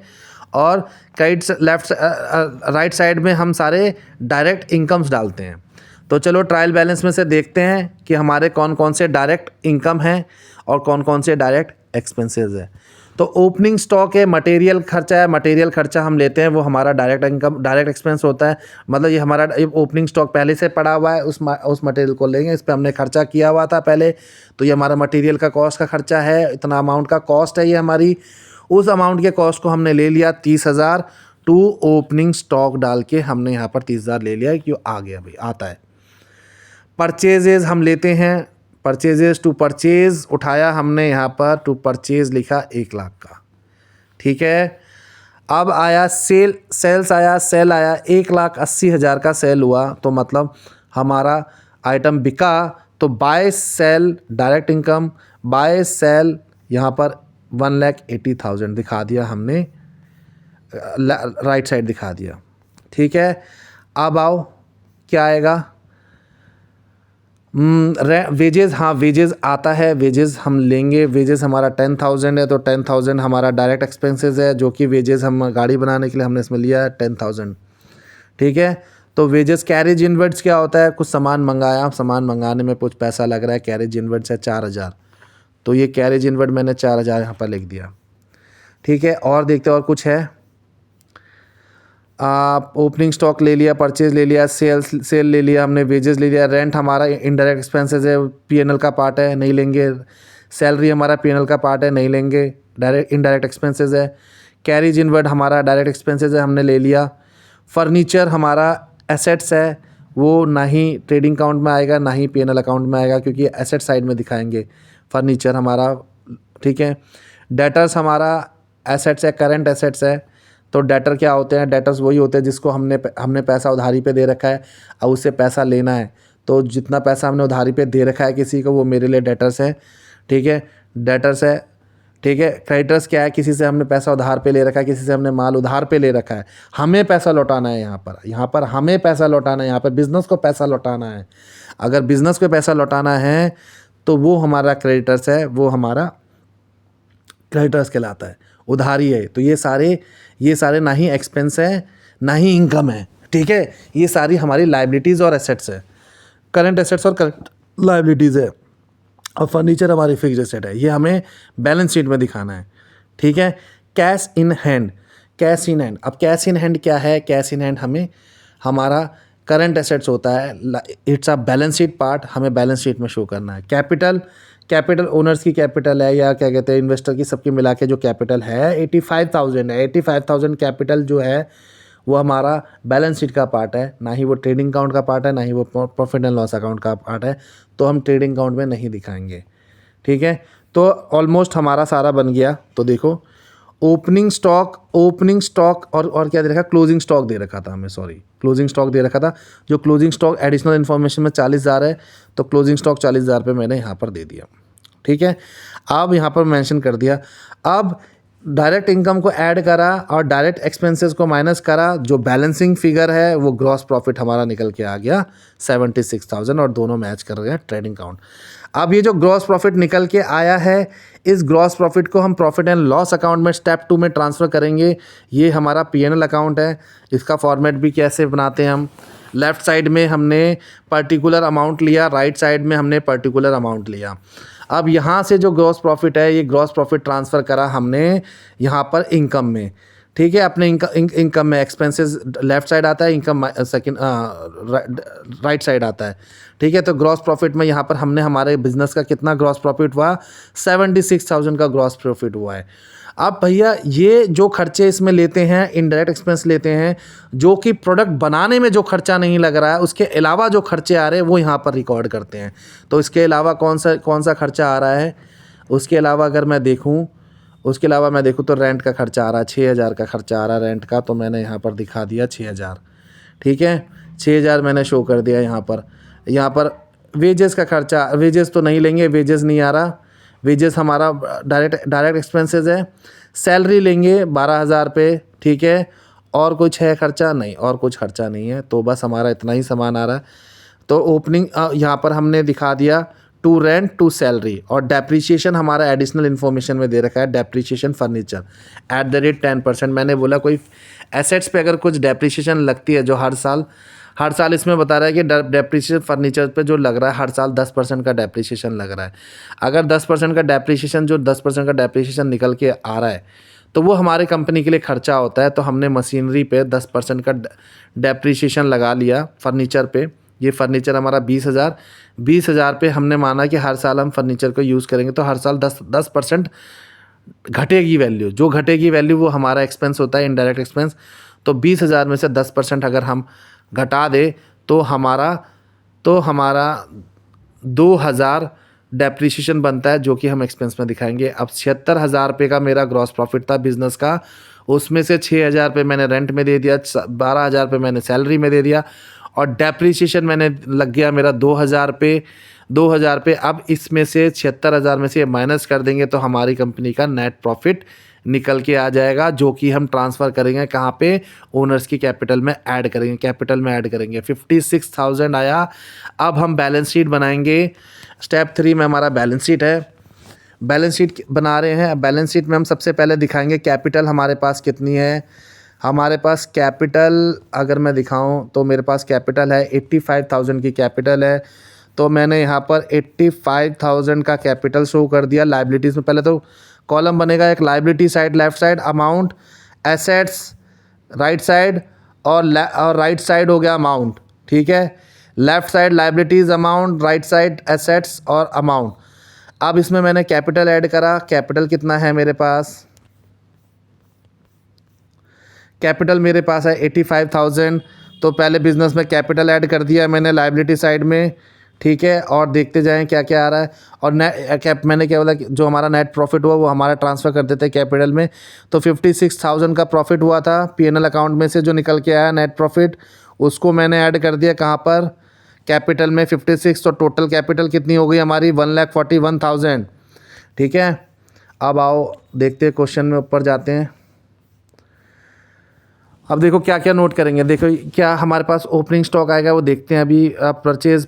Speaker 2: और राइट साइड में हम सारे डायरेक्ट इनकम्स डालते हैं। तो चलो ट्रायल बैलेंस में से देखते हैं कि हमारे कौन कौन से डायरेक्ट इनकम हैं और कौन कौन से डायरेक्ट एक्सपेंसेस है। तो ओपनिंग स्टॉक है, मटेरियल खर्चा है, मटेरियल खर्चा हम लेते हैं, वो हमारा डायरेक्ट इनकम, डायरेक्ट एक्सपेंस होता है। मतलब ये हमारा ओपनिंग स्टॉक पहले से पड़ा हुआ है, उस मटेरियल को लेंगे, इस पर हमने खर्चा किया हुआ था पहले, तो ये हमारा मटेरियल का कॉस्ट का खर्चा है, इतना अमाउंट का कॉस्ट है ये हमारी। उस अमाउंट के कॉस्ट को हमने ले लिया 30,000 टू ओपनिंग स्टॉक डाल के हमने यहाँ पर 30,000 ले लिया, क्यों आ गया भाई, आता है। परचेजेज हम लेते हैं, परचेजेज टू परचेज उठाया हमने यहाँ पर, टू परचेज लिखा 1 लाख का, ठीक है। अब आया सेल्स आया, सेल आया 1,80,000 का सेल हुआ, तो मतलब हमारा आइटम बिका। तो by sale direct income, by sale यहाँ पर 1,80,000 दिखा दिया हमने, राइट साइड दिखा दिया। ठीक है, अब आओ क्या आएगा, वेजेस। हाँ, वेजेस आता है, वेजेस हम लेंगे। वेजेस हमारा 10,000 है, तो 10,000 हमारा डायरेक्ट एक्सपेंसेस है, जो कि वेजेस हम गाड़ी बनाने के लिए हमने इसमें लिया है 10,000। ठीक है, तो वेजेस। कैरेज इनवर्ड्स क्या होता है, कुछ सामान मंगाया, सामान मंगाने में कुछ पैसा लग रहा है, कैरेज इनवर्ड्स है 4,000, तो ये कैरेज इनवर्ड मैंने 4,000 यहाँ पर लिख दिया। ठीक है, और देखते और कुछ है, आप ओपनिंग स्टॉक ले लिया, परचेज ले लिया, सेल ले लिया हमने, वेजेस ले लिया, रेंट हमारा इनडायरेक्ट एक्सपेंसेस है, पीएनएल का पार्ट है, नहीं लेंगे। सैलरी हमारा पीएनएल का पार्ट है, नहीं लेंगे, डायरेक्ट इनडायरेक्ट एक्सपेंसेस है। कैरेज इनवर्ड हमारा डायरेक्ट एक्सपेंसेस है, हमने ले लिया। फर्नीचर हमारा एसेट्स है, वो ना ही ट्रेडिंग अकाउंट में आएगा ना ही पीएनएल अकाउंट में आएगा, क्योंकि एसेट साइड में दिखाएंगे फर्नीचर हमारा। ठीक है, डेटर्स हमारा एसेट्स है, करंट एसेट्स है। तो डेटर क्या होते हैं, डेटर्स वही होते हैं जिसको हमने पैसा उधारी पे दे रखा है और उससे पैसा लेना है, तो जितना पैसा हमने उधारी पे दे रखा है किसी को, वो मेरे लिए डेटर्स है। ठीक है, डेटर्स है। ठीक है, क्रेडिटर्स क्या है, किसी से हमने पैसा उधार पे ले रखा है, किसी से हमने माल उधार पे ले रखा है, हमें पैसा लौटाना है। यहाँ पर हमें पैसा लौटाना है, यहाँ पर बिज़नेस को पैसा लौटाना है। अगर बिज़नेस को पैसा लौटाना है तो वो हमारा क्रेडिटर्स है, वो हमारा क्रेडिटर्स कहलाता है, उधारी है। तो ये सारे ना ही एक्सपेंस है ना ही इनकम है। ठीक है, ये सारी हमारी लाइबिलिटीज़ और एसेट्स है, करंट एसेट्स और करंट लाइबिलिटीज़ है। और फर्नीचर हमारी फिक्स्ड एसेट है, ये हमें बैलेंस शीट में दिखाना है। ठीक है, cash in hand, cash in hand. अब कैश इन हैंड क्या है, कैश इन हैंड हमें हमारा करंट एसेट्स होता है, it's a balance sheet part, हमें बैलेंस शीट में शो करना है। कैपिटल ओनर्स की कैपिटल है, या क्या कहते हैं इन्वेस्टर की, सबकी मिला के जो कैपिटल है 85,000 है। 85,000 कैपिटल जो है वो हमारा बैलेंस शीट का पार्ट है, ना ही वो ट्रेडिंग अकाउंट का पार्ट है, ना ही वो प्रॉफिट एंड लॉस अकाउंट का पार्ट है, तो हम ट्रेडिंग अकाउंट में नहीं दिखाएंगे। ठीक है, तो ऑलमोस्ट हमारा सारा बन गया। तो देखो, ओपनिंग स्टॉक और क्या दे रखा, क्लोजिंग स्टॉक दे रखा था हमें, सॉरी, क्लोजिंग स्टॉक दे रखा था। जो क्लोजिंग स्टॉक एडिशनल इन्फॉर्मेशन में 40,000 है, तो क्लोजिंग स्टॉक 40,000 पे मैंने यहाँ पर दे दिया। ठीक है, अब यहाँ पर मेंशन कर दिया। अब डायरेक्ट इनकम को ऐड करा और डायरेक्ट एक्सपेंसेस को माइनस करा, जो बैलेंसिंग फिगर है वो ग्रॉस प्रॉफिट हमारा निकल के आ गया 76,000, और दोनों मैच कर रहे हैं ट्रेडिंग अकाउंट। अब ये जो ग्रॉस प्रॉफिट निकल के आया है, इस ग्रॉस प्रॉफिट को हम प्रॉफिट एंड लॉस अकाउंट में स्टेप 2 में ट्रांसफ़र करेंगे। ये हमारा पीएनएल अकाउंट है, इसका फॉर्मेट भी कैसे बनाते हैं हम, लेफ़्ट साइड में हमने पर्टिकुलर अमाउंट लिया, राइट साइड में हमने पर्टिकुलर अमाउंट लिया। अब यहाँ से जो ग्रॉस प्रॉफिट है, ये ग्रॉस प्रॉफिट ट्रांसफ़र करा हमने यहाँ पर इनकम में। ठीक है, अपने इनकम में एक्सपेंसेस लेफ़्ट साइड आता है, इनकम सेकंड राइट साइड आता है। ठीक है, तो ग्रॉस प्रॉफिट में यहाँ पर हमने हमारे बिज़नेस का कितना ग्रॉस प्रॉफिट हुआ, 76,000 का ग्रॉस प्रॉफिट हुआ है। अब भैया ये जो खर्चे इसमें लेते हैं, इनडायरेक्ट एक्सपेंस लेते हैं, जो कि प्रोडक्ट बनाने में जो खर्चा नहीं लग रहा है, उसके अलावा जो खर्चे आ रहे हैं वो यहाँ पर रिकॉर्ड करते हैं। तो इसके अलावा कौन सा खर्चा आ रहा है, उसके अलावा अगर मैं देखूँ, तो रेंट का खर्चा आ रहा है, 6,000 का खर्चा आ रहा है रेंट का, तो मैंने यहाँ पर दिखा दिया 6,000। ठीक है, 6,000 मैंने शो कर दिया यहाँ पर। वेजेस का खर्चा, वेजेस तो नहीं लेंगे, वेजेस नहीं आ रहा, वेजेस हमारा डायरेक्ट एक्सपेंसेस है। सैलरी लेंगे 12,000 पे। ठीक है, और कुछ है खर्चा, नहीं, और कुछ खर्चा नहीं है, तो बस हमारा इतना ही सामान आ रहा है। तो ओपनिंग यहाँ पर हमने दिखा दिया टू रेंट टू सैलरी, और डेप्रीशिएशन हमारा एडिशनल इन्फॉर्मेशन में दे रखा है, डेप्रीशिएशन फर्नीचर @ 10%। मैंने बोला कोई एसेट्स पे अगर कुछ डेप्रीशिएशन लगती है, जो हर साल इसमें बता रहा है कि डेप्रीशिएशन फर्नीचर पे जो लग रहा है हर साल 10% का डेप्रीशिएशन लग रहा है। अगर 10% का डेप्रीशिएशन निकल के आ रहा है, तो वो हमारे कंपनी के लिए खर्चा होता है। तो हमने मशीनरी पे 10% का डेप्रीशिएशन लगा लिया फर्नीचर पे। ये फर्नीचर हमारा 20,000 पे हमने माना कि हर साल हम फर्नीचर को यूज़ करेंगे, तो हर साल 10% घटेगी वैल्यू। जो घटेगी वैल्यू वो हमारा एक्सपेंस होता है, इनडायरेक्ट एक्सपेंस। तो 20,000 में से 10% अगर हम घटा दे तो हमारा 2,000 डेप्रीशिएशन बनता है, जो कि हम एक्सपेंस में दिखाएंगे। अब 76,000 रुपये का मेरा ग्रॉस प्रॉफिट था बिज़नेस का, उसमें से 6,000 रुपये मैंने रेंट में दे दिया, 12,000 रुपये मैंने सैलरी में दे दिया, और डेप्रीशिएशन मैंने लग गया मेरा 2000 पे 2000 पे। अब इसमें से 76,000 में से माइनस कर देंगे तो हमारी कंपनी का नेट प्रॉफिट निकल के आ जाएगा, जो कि हम ट्रांसफ़र करेंगे कहाँ पे, ओनर्स की कैपिटल में ऐड करेंगे, कैपिटल में ऐड करेंगे। 56,000 आया। अब हम बैलेंस शीट बनाएंगे। स्टेप 3 में हमारा बैलेंस शीट है। बैलेंस शीट बना रहे हैं। बैलेंस शीट में हम सबसे पहले दिखाएंगे कैपिटल हमारे पास कितनी है। हमारे पास कैपिटल अगर मैं दिखाऊं तो मेरे पास कैपिटल है 85,000 की कैपिटल है। तो मैंने यहाँ पर 85,000 का कैपिटल शो कर दिया। लाइबिलिटीज़ में पहले तो कॉलम बनेगा, एक liability side left side amount, assets right side, और राइट साइड हो गया अमाउंट, ठीक है। Left side liabilities amount, right side assets और अमाउंट। अब इसमें मैंने कैपिटल ऐड करा। कैपिटल कितना है मेरे पास, कैपिटल मेरे पास है 85,000। तो पहले बिज़नेस में कैपिटल ऐड कर दिया मैंने लाइबिलिटी साइड में, ठीक है। और देखते जाएं क्या क्या आ रहा है। और मैंने क्या बोला कि जो हमारा नेट प्रॉफिट हुआ वो हमारा ट्रांसफ़र कर देते हैं कैपिटल में। तो 56,000 का प्रॉफिट हुआ था पीएनएल अकाउंट में से, जो निकल के आया नेट प्रॉफिट, उसको मैंने ऐड कर दिया कहाँ पर, कैपिटल में 56। तो टोटल कैपिटल कितनी हो गई हमारी, 1,41,000, ठीक है। अब आओ देखते हैं क्वेश्चन में, ऊपर जाते हैं। अब देखो क्या क्या नोट करेंगे। देखो क्या हमारे पास ओपनिंग स्टॉक आएगा वो देखते हैं अभी। परचेज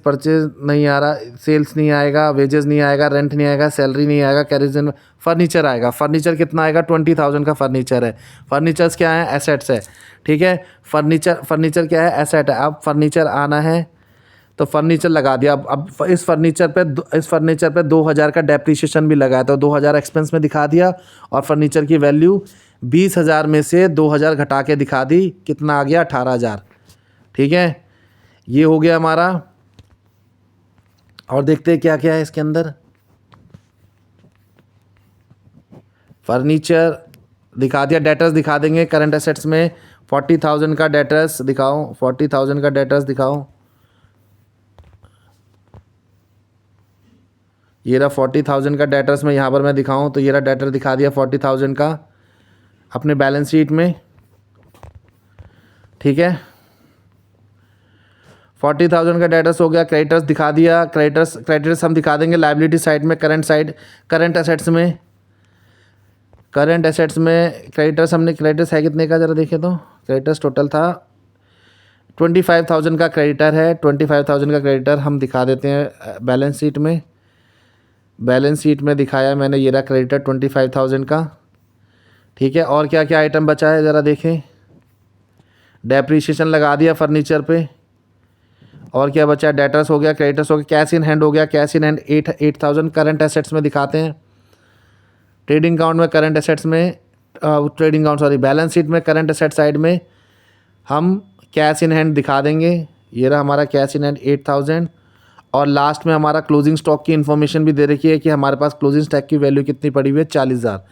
Speaker 2: नहीं आ रहा, सेल्स नहीं आएगा, वेजेस नहीं आएगा, रेंट नहीं आएगा, सैलरी नहीं आएगा, कैरिजन, फर्नीचर आएगा। फर्नीचर कितना आएगा, 20,000 का फर्नीचर है। फर्नीचर्स क्या है, एसेट्स है, ठीक है। फर्नीचर क्या है, एसेट है। अब फर्नीचर आना है तो फर्नीचर लगा दिया। अब इस फर्नीचर पे 2,000 का डेप्रीशिएशन भी लगाया, तो 2,000 एक्सपेंस में दिखा दिया। और फर्नीचर की वैल्यू 20,000 में से 2,000 घटा के दिखा दी, कितना आ गया, 18,000, ठीक है। ये हो गया हमारा। और देखते हैं क्या क्या है इसके अंदर। फर्नीचर दिखा दिया, डेटर्स दिखा देंगे। करंट एसेट्स में 40,000 का डेटर्स दिखाओ, 40,000 का डेटर्स दिखाओ। ये रहा 40,000 का डेटर्स में, यहाँ पर मैं दिखाऊं तो ये रहा डेटर दिखा दिया 40,000 का अपने बैलेंस शीट में, ठीक है। 40,000 का डेटर्स हो गया। क्रेडिटर्स दिखा दिया। क्रेडिटर्स हम दिखा देंगे लाइबिलिटी साइड में, करंट एसेट्स में क्रेडिटर्स हमने, क्रेडिटर्स है कितने का जरा देखें तो। क्रेडिटर्स टोटल था 25,000 का क्रेडिटर है। 25,000 का क्रेडिटर हम दिखा देते हैं बैलेंस शीट में। बैलेंस शीट में दिखाया मैंने, ये रहा क्रेडिटर 25,000 का, ठीक है। और क्या क्या आइटम बचा है ज़रा देखें। डेप्रीशिएशन लगा दिया फर्नीचर पे। और क्या बचा, डेटर्स हो गया, क्रेडिटर्स हो गया, कैश इन हैंड हो गया। Cash in hand 8,000 current assets में दिखाते हैं। ट्रेडिंग अकाउंट में करंट एसेट्स में बैलेंस शीट में करंट एसेट साइड में हम कैश इन हैंड दिखा देंगे। ये रहा हमारा कैश इन हैंड 8,000। और लास्ट में हमारा क्लोजिंग स्टॉक की इन्फॉर्मेशन भी दे रखी है कि हमारे पास क्लोजिंग स्टॉक की वैल्यू कितनी पड़ी हुई है, 40,000।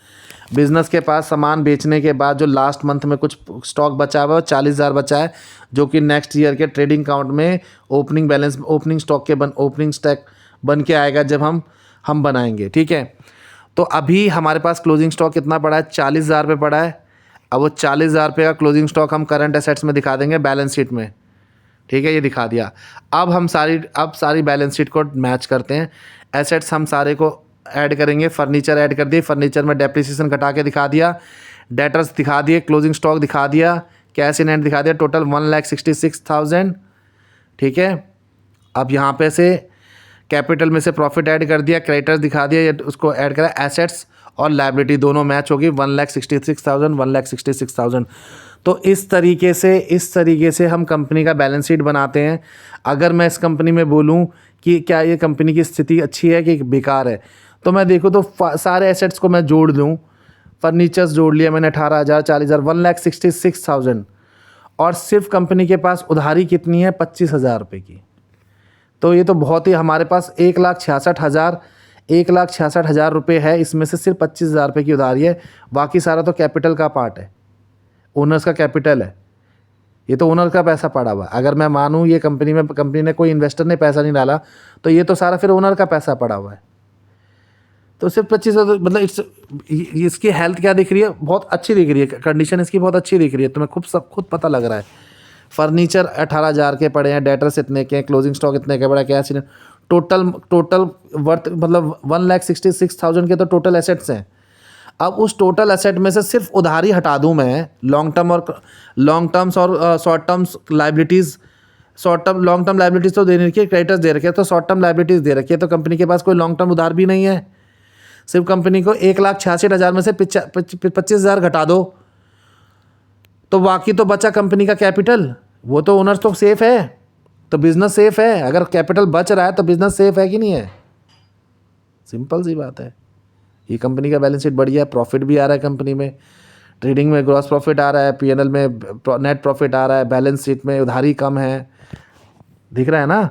Speaker 2: बिज़नेस के पास सामान बेचने के बाद जो लास्ट मंथ में कुछ स्टॉक बचा हुआ है 40,000 बचा है, जो कि नेक्स्ट ईयर के ट्रेडिंग अकाउंट में ओपनिंग स्टॉक बन के आएगा जब हम बनाएंगे, ठीक है। तो अभी हमारे पास क्लोजिंग स्टॉक कितना पड़ा है, 40,000 पे पड़ा है। अब वो 40,000 पे का क्लोजिंग स्टॉक हम करंट एसेट्स में दिखा देंगे बैलेंस शीट में, ठीक है। ये दिखा दिया। अब हम सारी बैलेंस शीट को मैच करते हैं। एसेट्स हम सारे को ऐड करेंगे। फर्नीचर ऐड कर दिए, फर्नीचर में डेप्रिसिएशन घटा के दिखा दिया। डेटर्स दिखा दिए, क्लोजिंग स्टॉक दिखा दिया, कैश इन हैंड दिखा दिया। टोटल 1,66,000, ठीक है। अब यहाँ पे से कैपिटल में से प्रॉफिट ऐड कर दिया, क्रेडिटर्स दिखा दिया, उसको ऐड करा। एसेट्स और लायबिलिटी दोनों मैच होगी, 1,66,000। तो इस तरीके से हम कंपनी का बैलेंस शीट बनाते हैं। अगर मैं इस कंपनी में बोलूं कि क्या ये कंपनी की स्थिति अच्छी है कि बेकार है, तो मैं देखूं तो सारे एसेट्स को मैं जोड़ दूं। फर्नीचर्स जोड़ लिया मैंने 18,000, 40,000, 1,66,000। और सिर्फ कंपनी के पास उधारी कितनी है, 25,000 रुपये की। तो ये तो बहुत ही, हमारे पास 1,66,000 रुपये है, इसमें से सिर्फ 25,000 रुपये की उधारी है। बाकी सारा तो कैपिटल का पार्ट है, ओनर्स का कैपिटल है। ये तो ओनर का पैसा पड़ा हुआ है। अगर मैं मानूँ ये कंपनी ने कोई इन्वेस्टर ने पैसा नहीं डाला, तो ये तो सारा फिर ओनर का पैसा पड़ा हुआ है। तो सिर्फ 25,000, मतलब इसकी हेल्थ क्या दिख रही है, बहुत अच्छी दिख रही है, कंडीशन इसकी बहुत अच्छी दिख रही है। तुम्हें खुद पता लग रहा है, फर्नीचर 18,000 के पड़े हैं, डेटर्स इतने के हैं, क्लोजिंग स्टॉक इतने का पड़ा, कैश टोटल वर्थ मतलब 1,66,000 के तो टोटल एसेट्स हैं। अब उस टोटल एसेट में से सिर्फ उधारी हटा दूं मैं, लॉन्ग टर्म्स और short terms liabilities, long term liabilities तो दे रखी है, क्रेडिटर्स दे रखे हैं, तो शॉर्ट टर्म लाइबिलिटीज़ दे रखी है, तो कंपनी के पास कोई लॉन्ग टर्म उधार भी नहीं है। सिर्फ कंपनी को 1,66,000 में से 25,000 घटा दो तो बाकी तो बचा कंपनी का कैपिटल, वो तो ओनर्स तो सेफ है, तो बिजनेस सेफ है। अगर कैपिटल बच रहा है तो बिजनेस सेफ है कि नहीं है? सिंपल सी बात है। ये कंपनी का बैलेंस शीट बढ़िया है, प्रॉफिट भी आ रहा है कंपनी में, ट्रेडिंग में ग्रॉस प्रॉफिट आ रहा है, पीएनएल में नेट प्रॉफिट आ रहा है, बैलेंस शीट में उधारी कम है, दिख रहा है ना?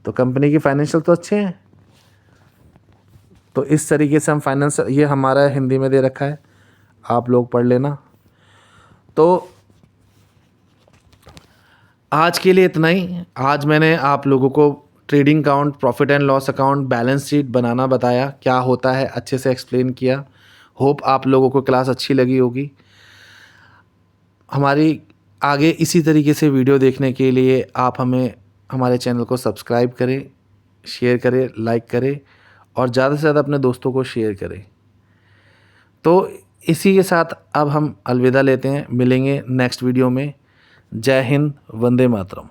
Speaker 2: तो कंपनी की फाइनेंशियल तो अच्छे हैं। तो इस तरीके से हम फाइनेंस, ये हमारा हिंदी में दे रखा है, आप लोग पढ़ लेना। तो आज के लिए इतना ही। आज मैंने आप लोगों को trading account, profit and loss account, balance sheet बनाना बताया, क्या होता है, अच्छे से एक्सप्लेन किया। होप आप लोगों को क्लास अच्छी लगी होगी। हमारी आगे इसी तरीके से वीडियो देखने के लिए आप हमें, हमारे चैनल को सब्सक्राइब करें, शेयर करें, लाइक करें और ज़्यादा से ज़्यादा अपने दोस्तों को शेयर करें। तो इसी के साथ अब हम अलविदा लेते हैं, मिलेंगे नेक्स्ट वीडियो में। जय हिंद, वंदे मातरम।